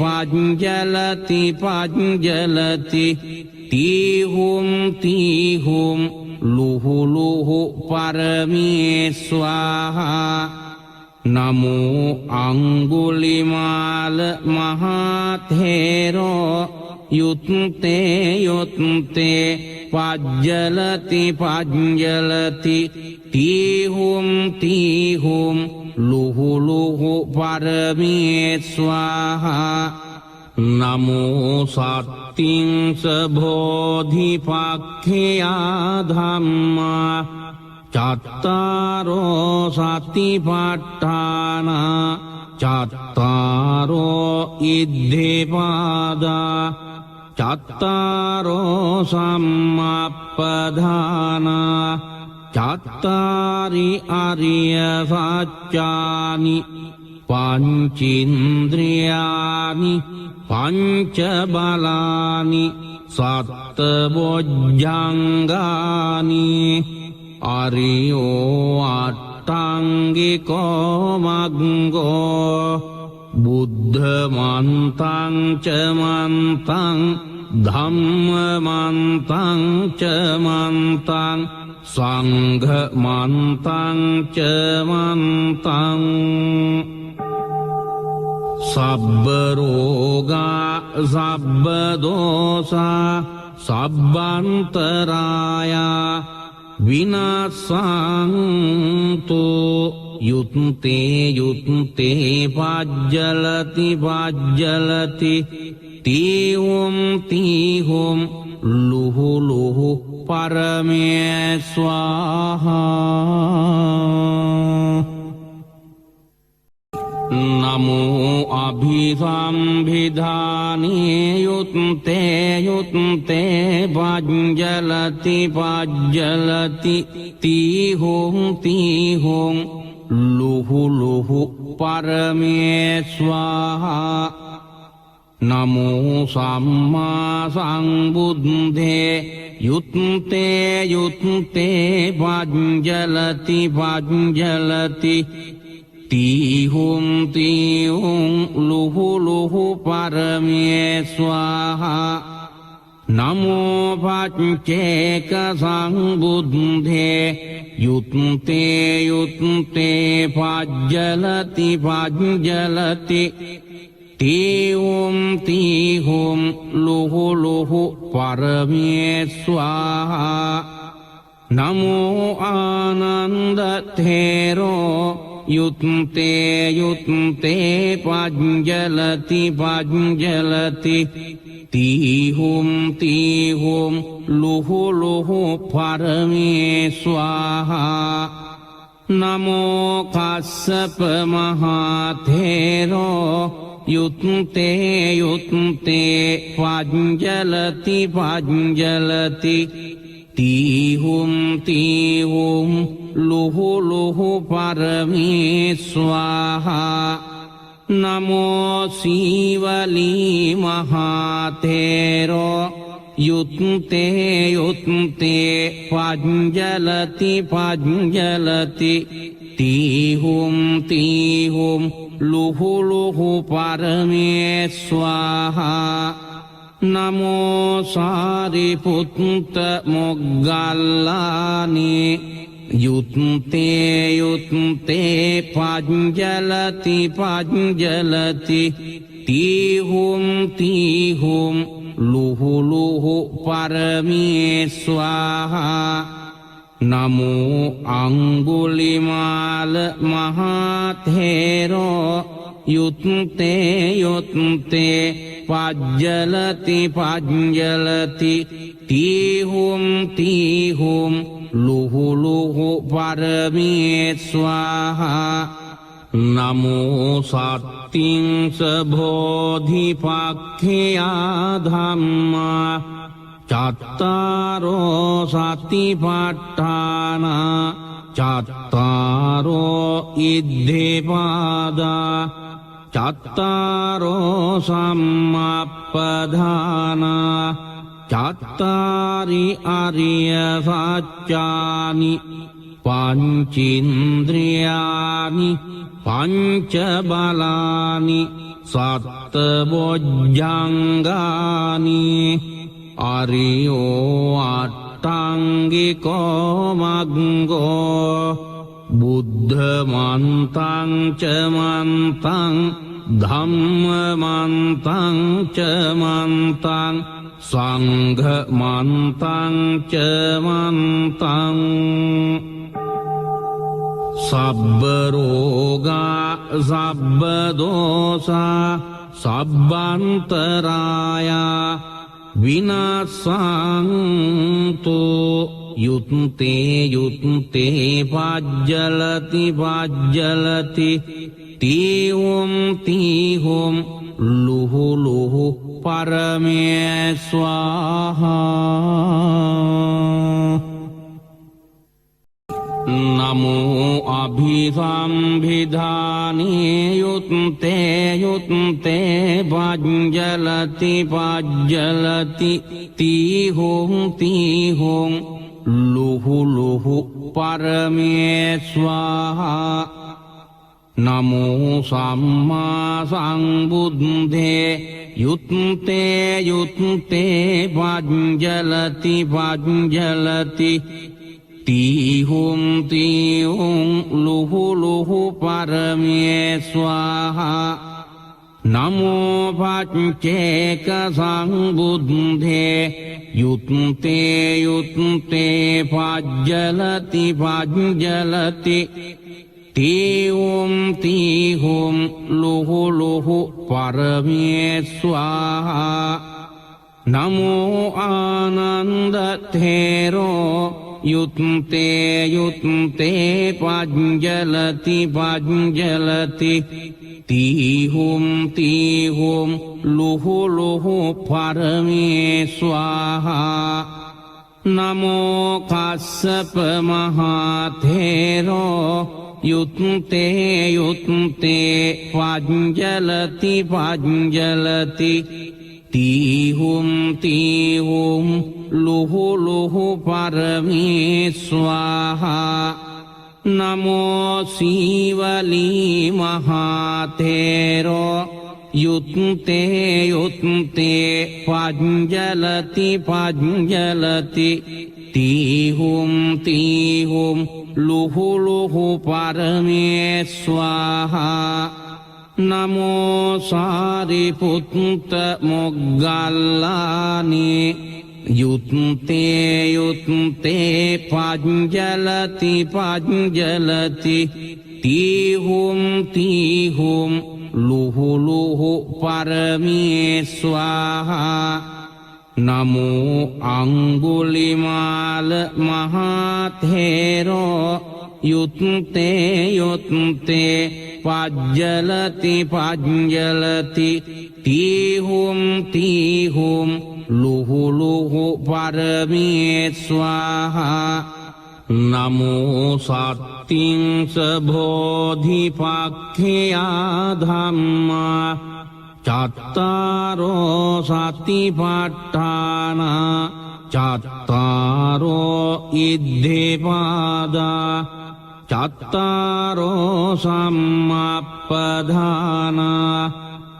Speaker 1: पाज्जलति पाज्जलति तीहुं तीहुं लुहु लुहु परमे स्वाहा नमो अंगुलिमाल महाथेरो युत्ते युत्ते පජ්ජලති පජ්ජලති තීහුම් ලුහු ලුහු පරමේ ස්වාහා නමෝ සත්තිංස බෝධිපක්ඛයා ධම්මා චත්තාරෝ සතිපට්ඨාන චත්තාරෝ ඉද්ධිපාදා චත්තාරෝ සම්මප්පදාන චත්තාරි අරිය සත්‍යානි පංචින්ද්‍රියානි පංච බලානි සත්ත බොජ්ජංගානි අරියෝ අට්ඨංගිකෝ මග්ගෝ බුද්ධ මන්තං ච මන්තං ධම්ම මන්තං ච මන්තං සංඝ මන්තං ච මන්තං සබ්බ රෝගා සබ්බ දෝසා සබ්බන්තරායා විනාසන්තු යුත්තේ පජ්ජලති පජ්ජලති තීහුම් ලුහු ලුහු පරමේ ස්වාහා නමෝ අභිසම්භිධානේ යුත්තේ පජ්ජලති පජ්ජලති තීහුම් ලුහු ලුහු පරමේ ස්වාහා නමෝ සම්මා සංබුද්ධේ යුත්තේ පජ්ජලති පජ්ජලති තීහුම් ලුහු ලුහු පරමේ ස්වාහා නමෝ පච්චේක සංබුද්ධේ යුත්තේ පජ්ජලති පජ්ජලති තීහුම් ලුහු ලුහු පරමේ ස්වාහා නමෝ ආනන්ද තේරෝ යුත්තේ පජ්ජලති පජ්ජලති තීහුම් ලුහු ලුහු පරමේ ස්වාහා නමෝ කස්සප මහතේරෝ යුත්තේ පජ්ජලති පජ්ජලති තීහුම් ලුහු ලුහු පරමේ ස්වාහා නමෝ සීවලී මහතේරෝ යුත්තේ පජ්ජලති පජ්ජලති තීහුම් ලුහු ලුහු පරමේ ස්වාහා නමෝ සාරිපුත්ත මොග්ගල්ලානේ යුත්තේ පජ්ජලති පජ්ජලති තීහුම් ලුහු ලුහු පරමේ ස්වාහා නමෝ අංගුලිමාල මහතේරෝ යුත්තේ පජ්ජලති පජ්ජලති තීහුම් ලුහු ලුහු පරමේ ස්වාහා නමෝ සත්තිංස බෝධිපක්ඛයා ධම්මා චත්තාරෝ සතිපට්ඨාන චත්තාරෝ ඉද්ධිපාදා චත්තාරෝ සම්මප්පදාන චත්තාරි අරිය සත්‍යානි පංචින්ද්‍රියානි පංච බලානි සත්ත බොජ්ජංගානි අරියෝ අට්ඨංගිකෝ මග්ගෝ බුද්ධ මන්තං ච මන්තං ධම්ම මන්තං ච මන්තං සංඝ මන්තං ච මන්තං සබ්බ රෝගා සබ්බ දෝසා සබ්බන්තරායා විනාසන්තු යුත්තේ යුත්තේ පජ්ජලති පජ්ජලති තීහොම් තීහොම් ලුහු ලුහු පරමේ ස්වාහා නමෝ අභිසම්භිධානේ යුත්තේ යුත්තේ පජ්ජලති පජ්ජලති තීහොම් තීහොම් ලුහු ලුහු පරමේ ස්වාහා නමෝ සම්මා සංබුද්ධේ යුත්තේ යුත්තේ පජ්ජලති පජ්ජලති තීහොම් තීහොම් ලුහු ලුහු පරමේ ස්වාහා නමෝ පච්චේක සංබුද්ධේ යුත්තේ යුත්තේ පජ්ජලති පජ්ජලති තීහොම් තීහොම් ලුහු ලුහු පරමේ ස්වාහා නමෝ ආනන්ද තේරෝ යුත්තේ යුත්තේ පජ්ජලති පජ්ජලති තීහොම් තීහොම් ලුහු ලුහු පරමේ ස්වාහා නමෝ කස්සප මහතේරෝ යුත්තේ යුත්තේ පජ්ජලති පජ්ජලති තීහොම් තීහොම් ලුහු ලුහු පරමේ ස්වාහා නමෝ සීවලී මහතේරෝ යුත්තේ යුත්තේ පජ්ජලති පජ්ජලති තීහොම් තීහොම් ලුහු ලුහු පරමේ ස්වාහා නමෝ සාරිපුත්ත මොග්ගල්ලානේ යුත්තේ යුත්තේ පජ්ජලති පජ්ජලති තීහොම් තීහොම් ලුහු ලුහු පරමේ ස්වාහා නමෝ අංගුලිමාල මහතේරෝ යුත්තේ යුත්තේ පජ්ජලති පජ්ජලති තීහොම් තීහොම් ලුහු ලුහු පරමේ ස්වාහා නමෝ සත්තිංස බෝධිපක්ඛයා ධම්මා චත්තාරෝ සතිපට්ඨාන චත්තාරෝ ඉද්ධිපාදා චත්තාරෝ සම්මප්පදාන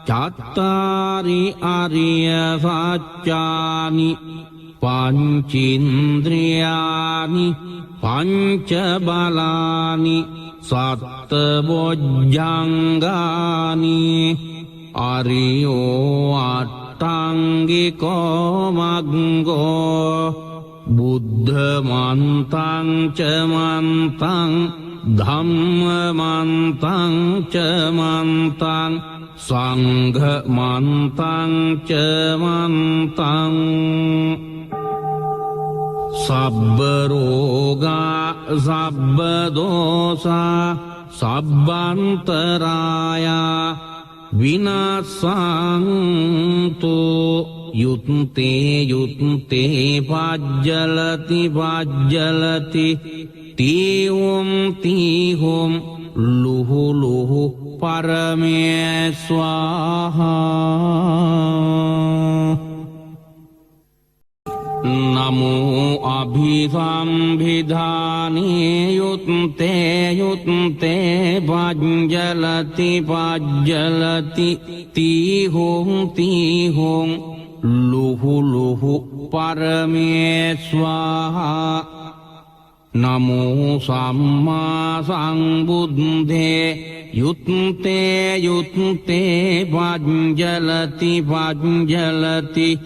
Speaker 1: චත්තාරි අරිය සත්‍යානි පංචින්ද්‍රියානි පංච බලානි සත්ත බොජ්ජංගානි අරියෝ අට්ඨංගිකෝ මග්ගෝ බුද්ධ මන්තං ච මන්තං ධම්ම මන්තං ච මන්තං සංඝ මන්තං ච මන්තං සබ්බ රෝගා සබ්බ දෝසා සබ්බන්තරායා විනාසන්තු යුත්තේ යුත්තේ පජ්ජලති පජ්ජලති තීහොම් තීහොම් ලුහු ලුහු පරමේ ස්වාහා නමෝ අභිසම්භිධානේ යුත්තේ යුත්තේ පජ්ජලති පජ්ජලති තීහොම් තීහොම් ලුහු ලුහු පරමේ ස්වාහා නමෝ සම්මා සංබුද්ධේ යුත්තේ යුත්තේ පජ්ජලති පජ්ජලති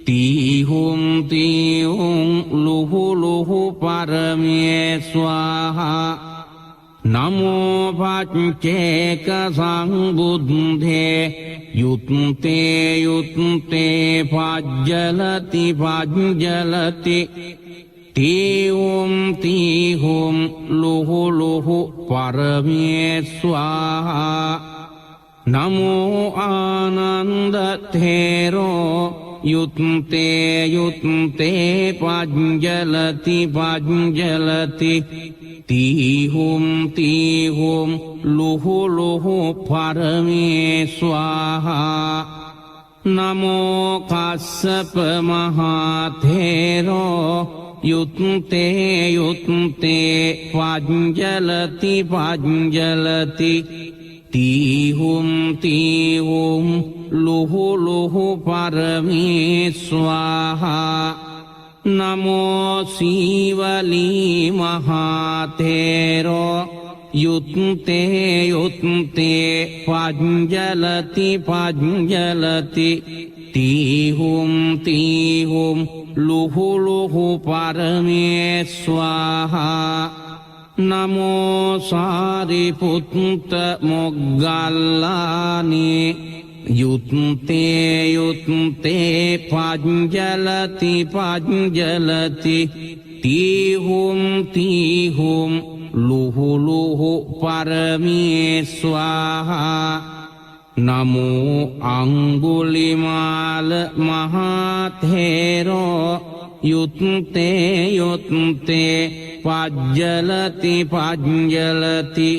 Speaker 1: तीहुं तीहुं लुहु लुहु परमे स्वाहा नमो पच्चेक संबुद्धे युत्ते युत्ते पज्जलति पज्जलति तीहुं लुहु लुहु परमे स्वाहा नमो आनन्दथेरो युत्ते युत्ते पज्जलति पज्जलति तीहुं तीहुं लुहु लुहु परमे स्वाहा नमो कश्यप महाथेरो युत्ते युत्ते पज्जलति पज्जलति तीहुं तीहुं लुहु लुहु परमे स्वाहा नमो शिवली महाथेरो युत्ते युत्ते पज्जलति पज्जलति तीहुं तीहुं लुहु लुहु परमे स्वाहा नमो सारिपुत्त मोग्गल्लानि युत्ते युत्ते पज्जलति पज्जलति तीहुं तीहुं लुहु लुहु परमे स्वाहा नमो अंगुलिमाल महाथेरो युत्ते युत्ते पज्जलति पज्जलति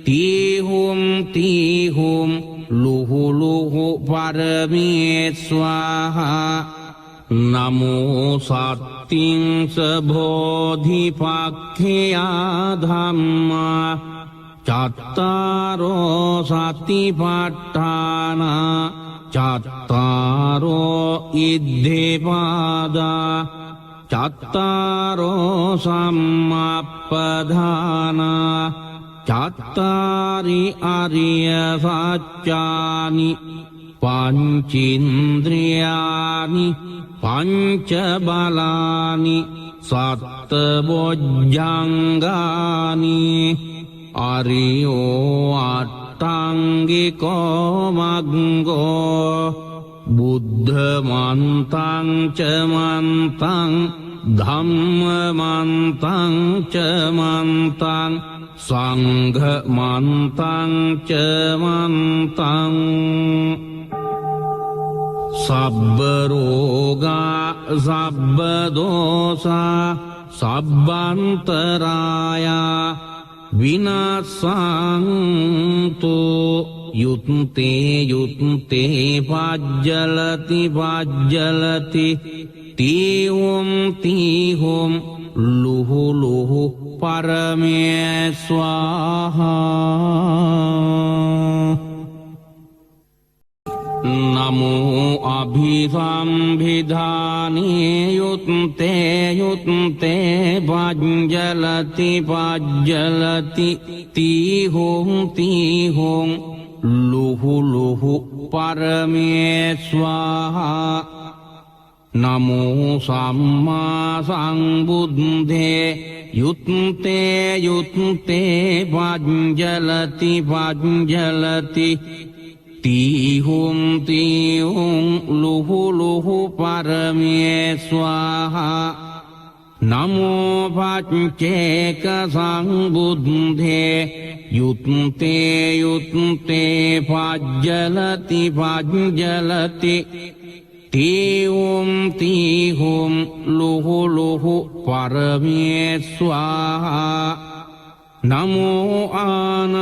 Speaker 1: तीहुं तीहुं लुहु लुहु परमे स्वाहा नमो सत्तिंस बोधिपाख्या धम्मा चत्तारो सतिपट्ठाना चत्तारो इद्धेपादा चत्तारो सम्माप्पधाना चत्तारि आर्य सत्यानि पञ्चेन्द्रियाणि पञ्चबलानि सप्तभुजङ्गानि आर्यो अट्टाङ्गिको मग्गो बुद्धमन्तं च मन्तं धम्ममन्तं च मन्तं संघमन्तं च मन्तं सब्बरोगा सब्बदोषा सब्बन्तराया विनाशान्तु युत्ते युत्ते पज्जलति पज्जलति तीहुं तीहुं लुहु लुहु परमे स्वाहा नमो अभिसंविधाने युत्ते युत्ते पज्जलति पज्जलति तीहुं तीहुं लुहु लुहु परमे स्वाहा नमो सम्मा संबुद्धे युत्ते युत्ते पज्जलति पज्जलति तीहुं तीहुं लुहु लुहु परमे स्वाहा नमो पच्चेक संबुद्धे युत्ते युत्ते पज्जलति पज्जलति तीहुं तीहुं लुहु लुहु परमे स्वाहा नमो आनन्दथेरो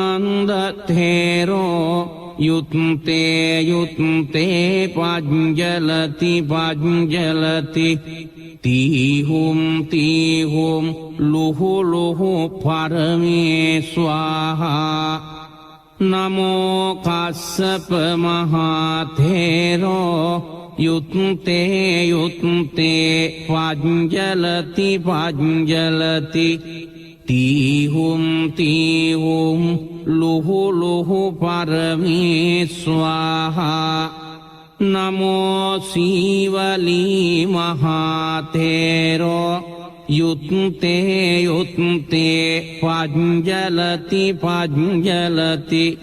Speaker 1: युत्ते युत्ते पज्जलति पज्जलति तीहुं तीहुं लुहु लुहु परमे स्वाहा नमो कश्यप महाथेरो युत्ते युत्ते पज्जलति पज्जलति तीहुं तीहुं लुहु लुहु परमे स्वाहा නමෝ සීවලී මහතේරෝ යුත්තේ යුත්තේ පඤ්ජලති පඤ්ජලති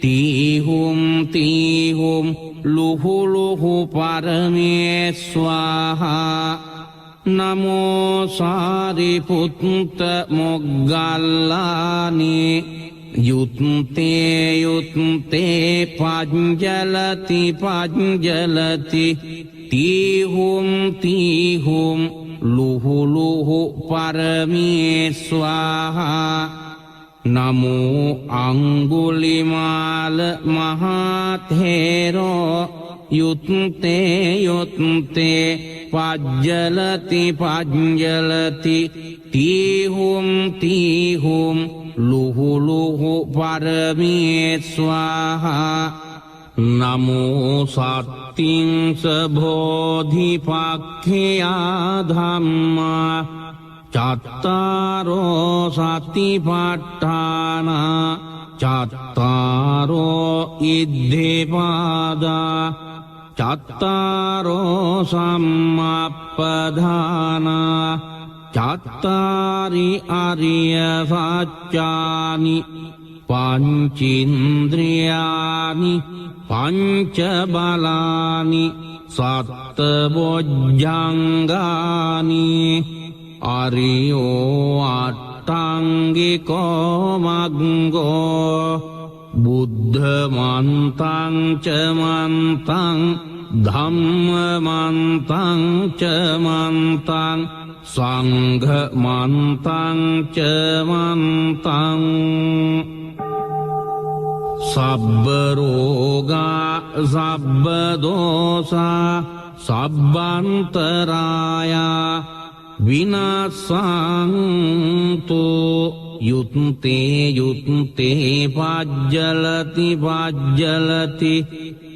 Speaker 1: තීහුම් තීහුම් ලුහු ලුහු පරමේ ස්වාහා නමෝ සාරිපුත්ත මොග්ගල්ලානේ යුත්තේ යුත්තේ පඤ්ජලති පඤ්ජලති තීහුම් තීහුම් ලුහු ලුහු පරමේ ස්වාහා නමෝ අංගුලිමාල මහතේරෝ යුත්තේ යුත්තේ පඤ්ජලති පඤ්ජලති තීහුම් තීහුම් ලුහු ලුහු පරමේ ස්වාහා නමෝ සත්තිංස බෝධිපක්ඛයා ධම්මා චත්තාරෝ සතිපට්ඨාන චත්තාරෝ ඉද්ධිපාදා චත්තාරෝ සම්මප්පදාන චත්තාරි අරිය සත්‍යානි පංචින්ද්‍රියානි පංච බලානි සත්ත බොජ්ජංගානි අරියෝ අට්ටංගිකෝ මග්ගෝ බුද්ධ මන්තං ච මන්තං ධම්ම මන්තං ච මන්තං සංඝ මන්තං ච මන්තං සබ්බ රෝගා සබ්බ දෝසා සබ්බන්තරායා විනාසන්තු යුත්තේ යුත්තේ පඤ්ජලති පඤ්ජලති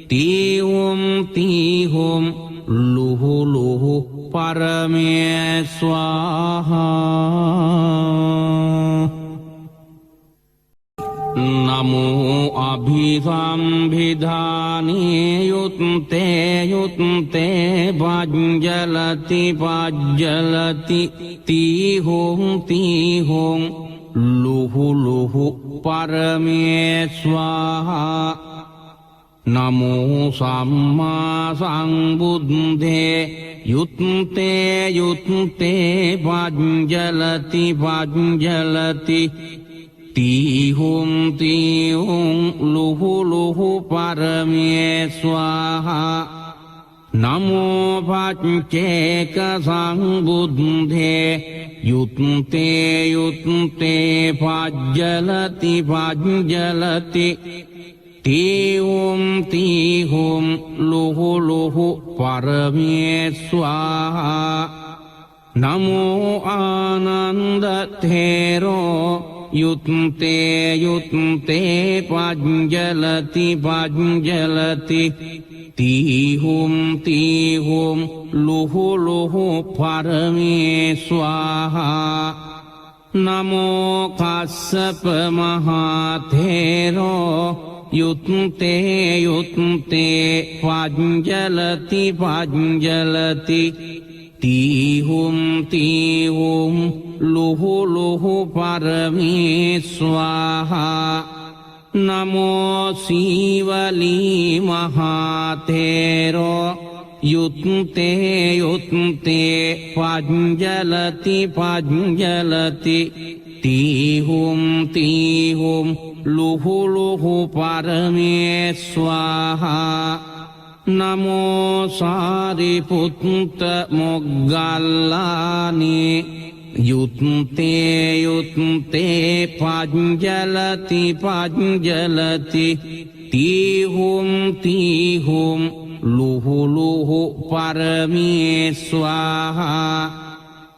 Speaker 1: තීහුම් තීහුම් ලුහු ලුහු පරමේ ස්වාහා නමෝ අභිසම්භිධානේ යුත්තේ යුත්තේ පඤ්ජලති පඤ්ජලති තීහුම් තීහුම් ලුහු ලුහු පරමේ ස්වාහා නමෝ සම්මා සම්බුද්දේ යුත්තේ යුත්තේ පඤ්ජලති පඤ්ජලති තීහුම් තීහුම් ලුහු ලුහු පරමේ ස්වාහා නමෝ පච්චේක සංබුද්දේ යුත්තේ යුත්තේ පඤ්ජලති පඤ්ජලති තීහුම් තීහුම් ලුහු ලුහු පරමේ ස්වාහා නමෝ ආනන්ද තේරෝ යුත්තේ යුත්තේ පඤ්ජලති පඤ්ජලති තීහුම් තීහුම් ලුහු ලුහු පරමේ ස්වාහා නමෝ කස්සප මහතේරෝ යුත්තේ යුත්තේ පඤ්ජලති පඤ්ජලති තීහුම් තීහුම් ලුහු ලුහු පරමේ ස්වාහා නමෝ සීවලී මහතේරෝ යුත්තේ යුත්තේ පඤ්ජලති පඤ්ජලති තීහුම් තීහුම් ලුහු ලුහු පරමේ ස්වාහා නමෝ සාරිපුත්ත මොග්ගල්ලානේ යුත්තේ යුත්තේ පඤ්ජලති පඤ්ජලති තීහුම් තීහුම් ලුහු ලුහු පරමේ ස්වාහා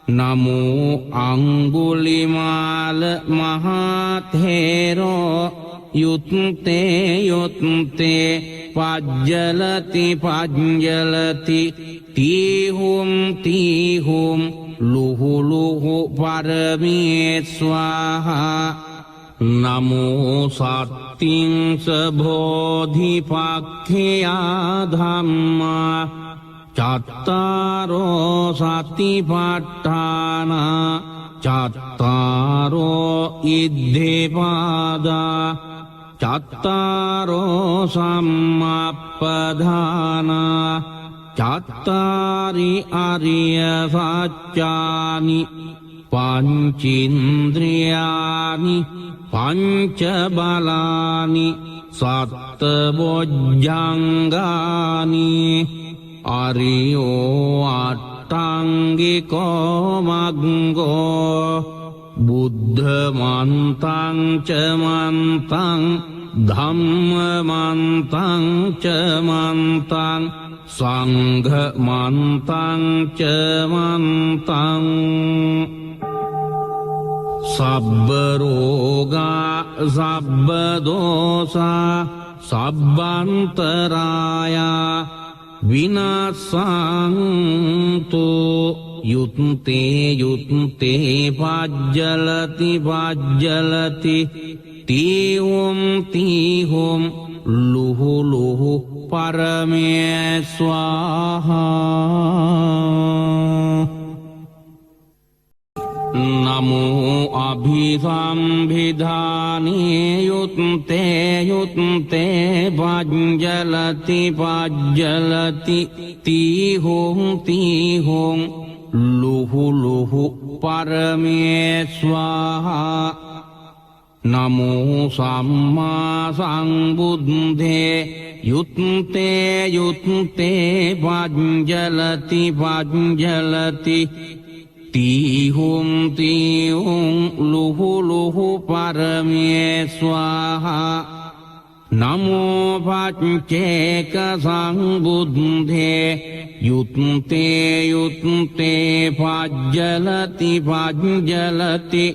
Speaker 1: නමෝ අංගුලිමාල මහතේරෝ යුත්තේ යුත්තේ පඤ්ජලති පඤ්ජලති තීහුම් තීහුම් ලුහු ලුහු පරමේ ස්වාහා නමෝ සත්තිංස බෝධිපක්ඛයා ධම්මා චත්තාරෝ සතිපට්ඨාන චත්තාරෝ ඉද්ධිපාදා චත්තාරෝ සම්මප්පදාන චත්තාරි අරිය සත්‍යානි පංචින්ද්‍රියානි පංච බලානි සත්ත බොජ්ජංගානි අරියෝ අට්ඨංගිකෝ මග්ගෝ බුද්ධ මන්තං ච මන්තං ධම්ම මන්තං ච මන්තං සංඝ මන්තං ච මන්තං සබ්බ රෝගා සබ්බ දෝසා සබ්බන්තරායා විනාසන්තු යුත්තේ යුත්තේ පජ්ජලති පජ්ජලති තීහුම් තීහුම් ලුහු ලුහු පරමේ ස්වාහා නමෝ අභිසම්භිධානේ යුත්තේ යුත්තේ පජ්ජලති පජ්ජලති තීහුම් තීහුම් ලුහු ලුහු පරමේ ස්වාහා නමෝ සම්මා සංබුද්ධේ යුත්තේ යුත්තේ පජ්ජලති පජ්ජලති තීහුම් තීහුම් ලුහු ලුහු පරමේ ස්වාහා නමෝ පච්චේක සංබුද්ධේ යුත්තේ යුත්තේ පජ්ජලති පජ්ජලති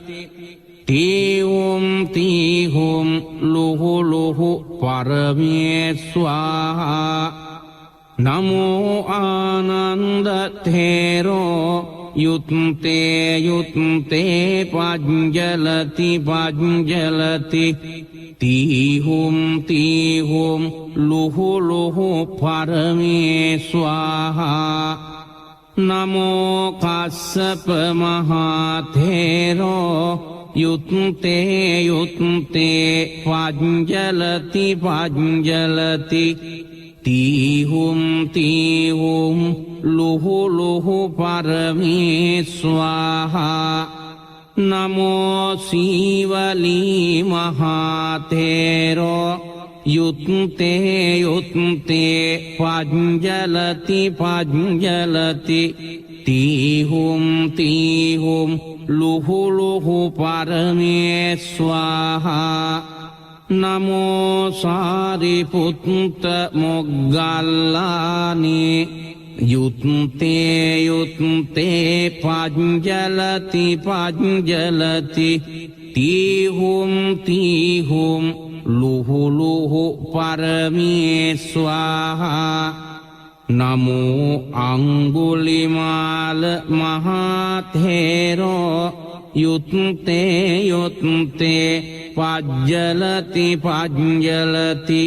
Speaker 1: තීහුම් තීහුම් ලුහු ලුහු පරමේ ස්වාහා නමෝ ආනන්ද තේරෝ යුත්තේ යුත්තේ පජ්ජලති පජ්ජලති තීහුම් තීහුම් ලුහු ලුහු පරමේ ස්වාහා නමෝ කස්සප මහතේරෝ යුත්තේ යුත්තේ පජ්ජලති පජ්ජලති තීහුම් තීහුම් ලුහු ලුහු පරමේ ස්වාහා නමෝ සීවලී මහතේරෝ යුත්තේ යුත්තේ පජ්ජලති පජ්ජලති තීහුම් තීහුම් ලුහු ලුහු පරමේ ස්වාහා නමෝ සාරිපුත්ත මොග්ගල්ලානේ යුත්තේ යුත්තේ පජ්ජලති පජ්ජලති තීහුම් තීහුම් ලුහු ලුහු පරමේ ස්වාහා නමෝ අංගුලිමාල මහතේරෝ යුත්තේ යුත්තේ පජ්ජලති පජ්ජලති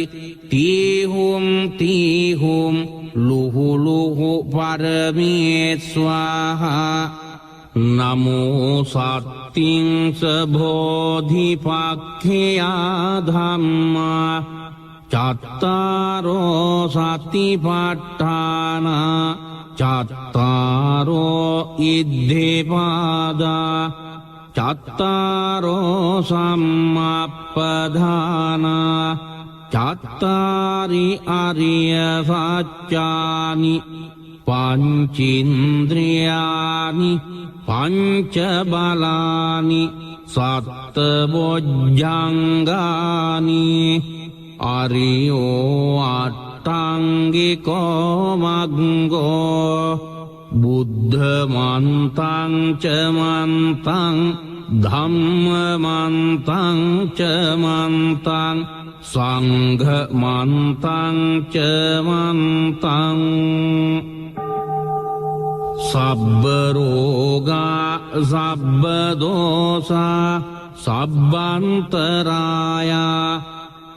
Speaker 1: තීහුම් තීහුම් ලුහු ලුහු පරමේ ස්වාහා නමෝ සත්තිංස බෝධිපක්ඛයා ධම්මා චත්තාරෝ සතිපට්ඨාන චත්තාරෝ ඉද්ධිපාදා චත්තාරෝ සම්මප්පදාන චත්තාරි අරිය සත්‍යානි පංචින්ද්‍රියානි පංච බලානි සත්ත බොජ්ජංගානි අරියෝ අට්ඨංගිකෝ මග්ගෝ බුද්ධ මන්තං ච මන්තං ධම්ම මන්තං ච මන්තං සංඝ මන්තං ච මන්තං සබ්බ රෝගා සබ්බ දෝසා සබ්බන්තරායා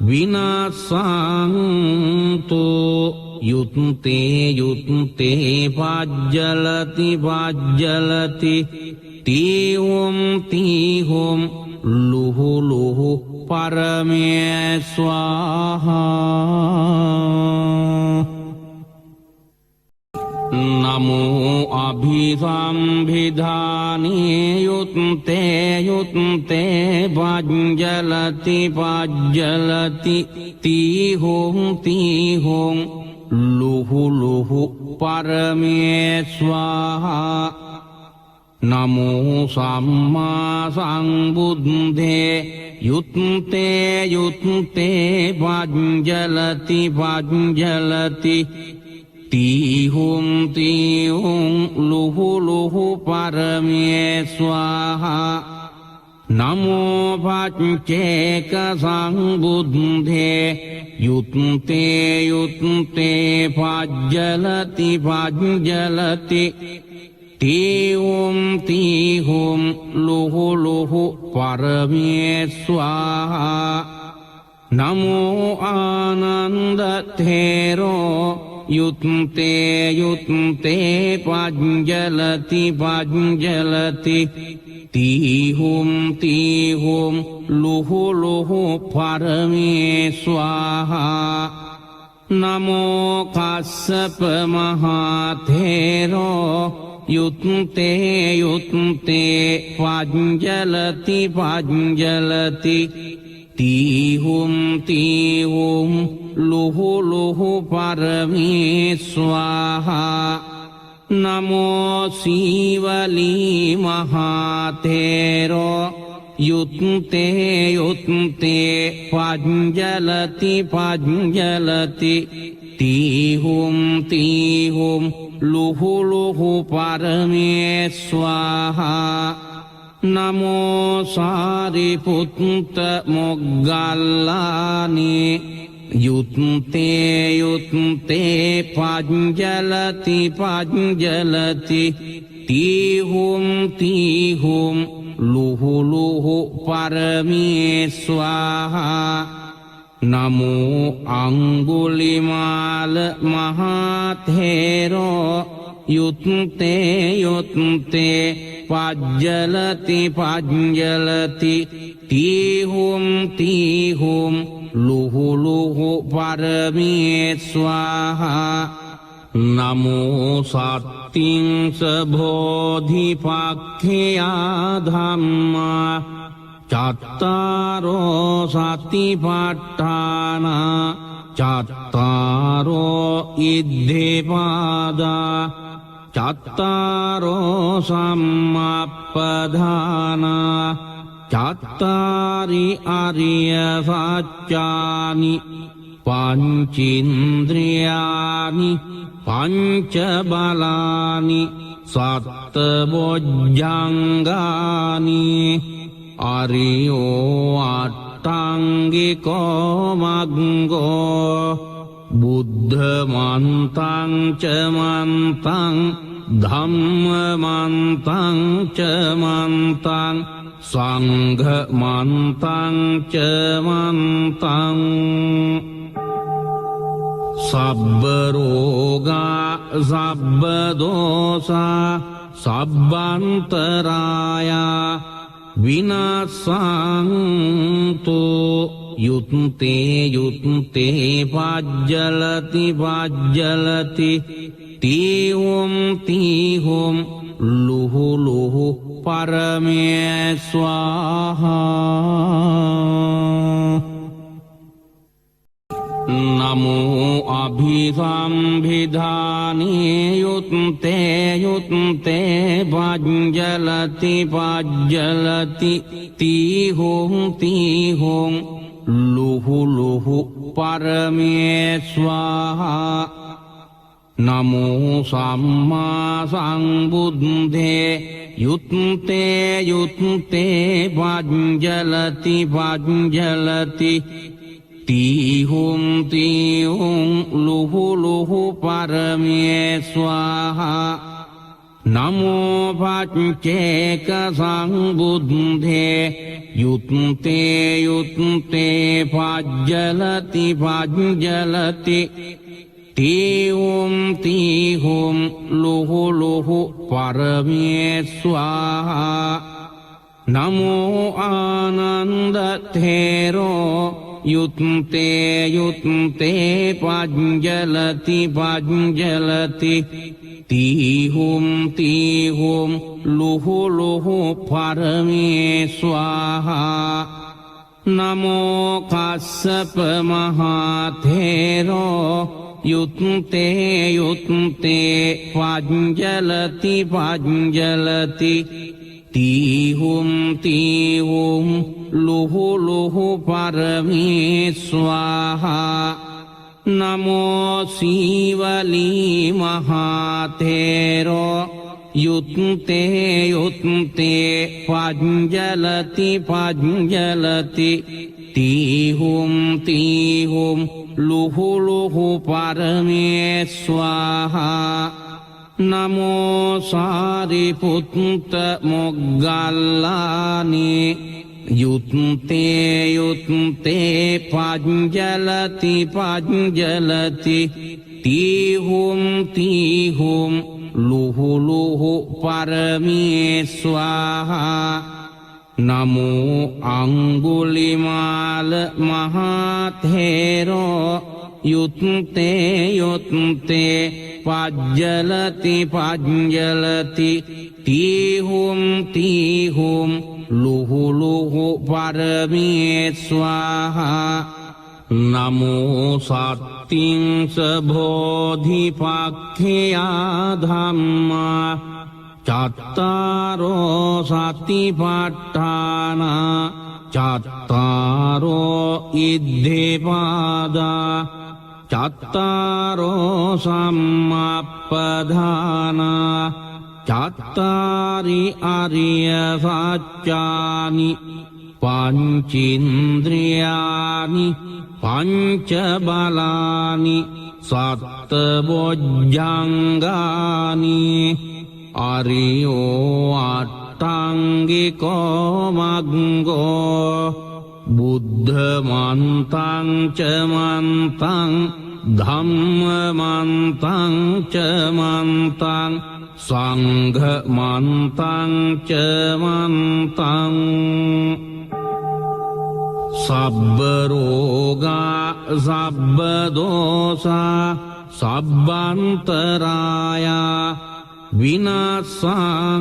Speaker 1: විනාසන්තු යුත්තේ යුත්තේ පජ්ජලති පජ්ජලති තීහොම් තීහොම් ලුහු ලුහු පරමේ ස්වාහා නමෝ අභිසම්භිධානේ යුත්තේ යුත්තේ පජ්ජලති පජ්ජලති තීහොම් තීහොම් ලුහු ලුහු පරමේ ස්වාහා නමෝ සම්මා සංබුද්ධේ යුත්තේ යුත්තේ පජ්ජලති පජ්ජලති තීහුම් තීහුම් ලුහු ලුහු පරමේ ස්වාහා නමෝ පච්චේක සංබුද්ධේ යුත්තේ යුත්තේ පජ්ජලති පජ්ජලති තීහුම් තීහුම් ලුහු ලුහු පරමේ ස්වාහා නමෝ ආනන්ද තේරෝ යුත්තේ යුත්තේ පජ්ජලති පජ්ජලති තීහුම් තීහුම් ලුහු ලුහු පරමේ ස්වාහා නමෝ කස්සප මහතේරෝ යුත්තේ යුත්තේ පජ්ජලති පජ්ජලති තීහුම් තීහුම් ලුහු ලුහු පරමේ ස්වාහා නමෝ සීවලී මහතේරෝ යුත්තේ යුත්තේ පජ්ජලති පජ්ජලති තීහුම් තීහුම් ලුහු ලුහු පරමේ ස්වාහා නමෝ සාරිපුත්ත මොග්ගල්ලානේ යුත්තේ යුත්තේ පජ්ජලති පජ්ජලති තීහුම් තීහුම් ලුහු ලුහු පරමේ ස්වාහා නමෝ අංගුලිමාල මහතේරෝ යුත්තේ යුත්තේ පජ්ජලති පජ්ජලති තීහුම් තීහුම් ලුහු ලුහු පරමේ ස්වාහා නමෝ සත්තිංස බෝධිපක්ඛයා ධම්මා චත්තාරෝ සතිපට්ඨාන චත්තාරෝ ඉද්ධිපාදා චත්තාරෝ සම්මප්පදාන චත්තාරි අරිය සත්‍යානි පංචින්ද්‍රියානි පංච බලානි සත්ත බොජ්ජංගානි අරියෝ අට්ඨංගිකෝ මග්ගෝ බුද්ධ මන්තං ච මන්තං ධම්ම මන්තං ච මන්තං සංඝ මන්තං ච මන්තං සබ්බ රෝගා සබ්බ දෝසා සබ්බන්තරායා විනාසන්තු යුත්තේ යුත්තේ පජ්ජලති පජ්ජලති තීහුම් තීහුම් ලුහු ලුහු පරමේ ස්වාහා නමෝ අභිසම්භිධානේ යුත්තේ යුත්තේ පජ්ජලති පජ්ජලති තීහුම් තීහුම් ලුහු ලුහු පරමේ ස්වාහා නමෝ සම්මා සංබුද්ධේ යුත්තේ යුත්තේ පජ්ජලති පජ්ජලති තීහුම් තීහුම් ලුහු ලුහු පරමේ ස්වාහා නමෝ පච්චේක සංබුද්ධේ යුත්තේ යුත්තේ පජ්ජලති පජ්ජලති තීහුම් ලුහු ලුහු පරමේස්වාහා නමෝ ආනන්ද තේරෝ යුත්තේ යුත්තේ පජ්ජලති පජ්ජලති තීහුම් ලුහු ලුහු පරමේස්වාහා නමෝ කස්සප මහතේරෝ යුත්තේ යුත්තේ පජ්ජලති පජ්ජලති තීහුම් ලුහු ලුහු පරමේස්වාහා නමෝ සීවලී මහතේරෝ යුත්තේ යුත්තේ පජ්ජලති පජ්ජලති තීහුම් ලුහු ලුහු පරමේස්වාහා නමෝ සාරිපුත්ත මොග්ගල්ලානි යුත්තේ යුත්තේ පජ්ජලති පජ්ජලති තීහුම් ලුහු ලුහු පරමේස්වාහා නමෝ අංගුලිමාල මහතේරෝ යුත්තේ යුත්තේ පජ්ජලති පජ්ජලති තීහුම් ලුහු ලුහු පරමේස්වාහා නමෝ සත්තිංස බෝධිපක්ඛයා ධම්මා චත්තාරෝ සතිපට්ඨානා චත්තාරෝ ඉද්ධිපාදා චත්තාරෝ සම්මප්පදානා චත්තාරි අරිය සත්‍යානි පංචින්ද්‍රියානි පංච බලානි සත්ත බොජ්ජංගානි අරියෝ අට්ඨංගිකෝ මග්ගෝ බුද්ධ මන්තං ච මන්තං ධම්ම මන්තං ච මන්තං සංඝ මන්තං ච මන්තං සබ්බ රෝගා සබ්බ දෝසා සබ්බන්තරායා විනාසන්තු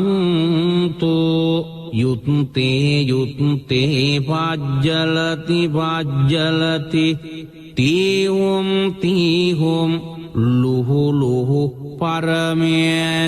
Speaker 1: යුත්තේ යුත්තේ පජ්ජලති පජ්ජලති තීහුම් ලුහු ලුහු පරමේස්වාහා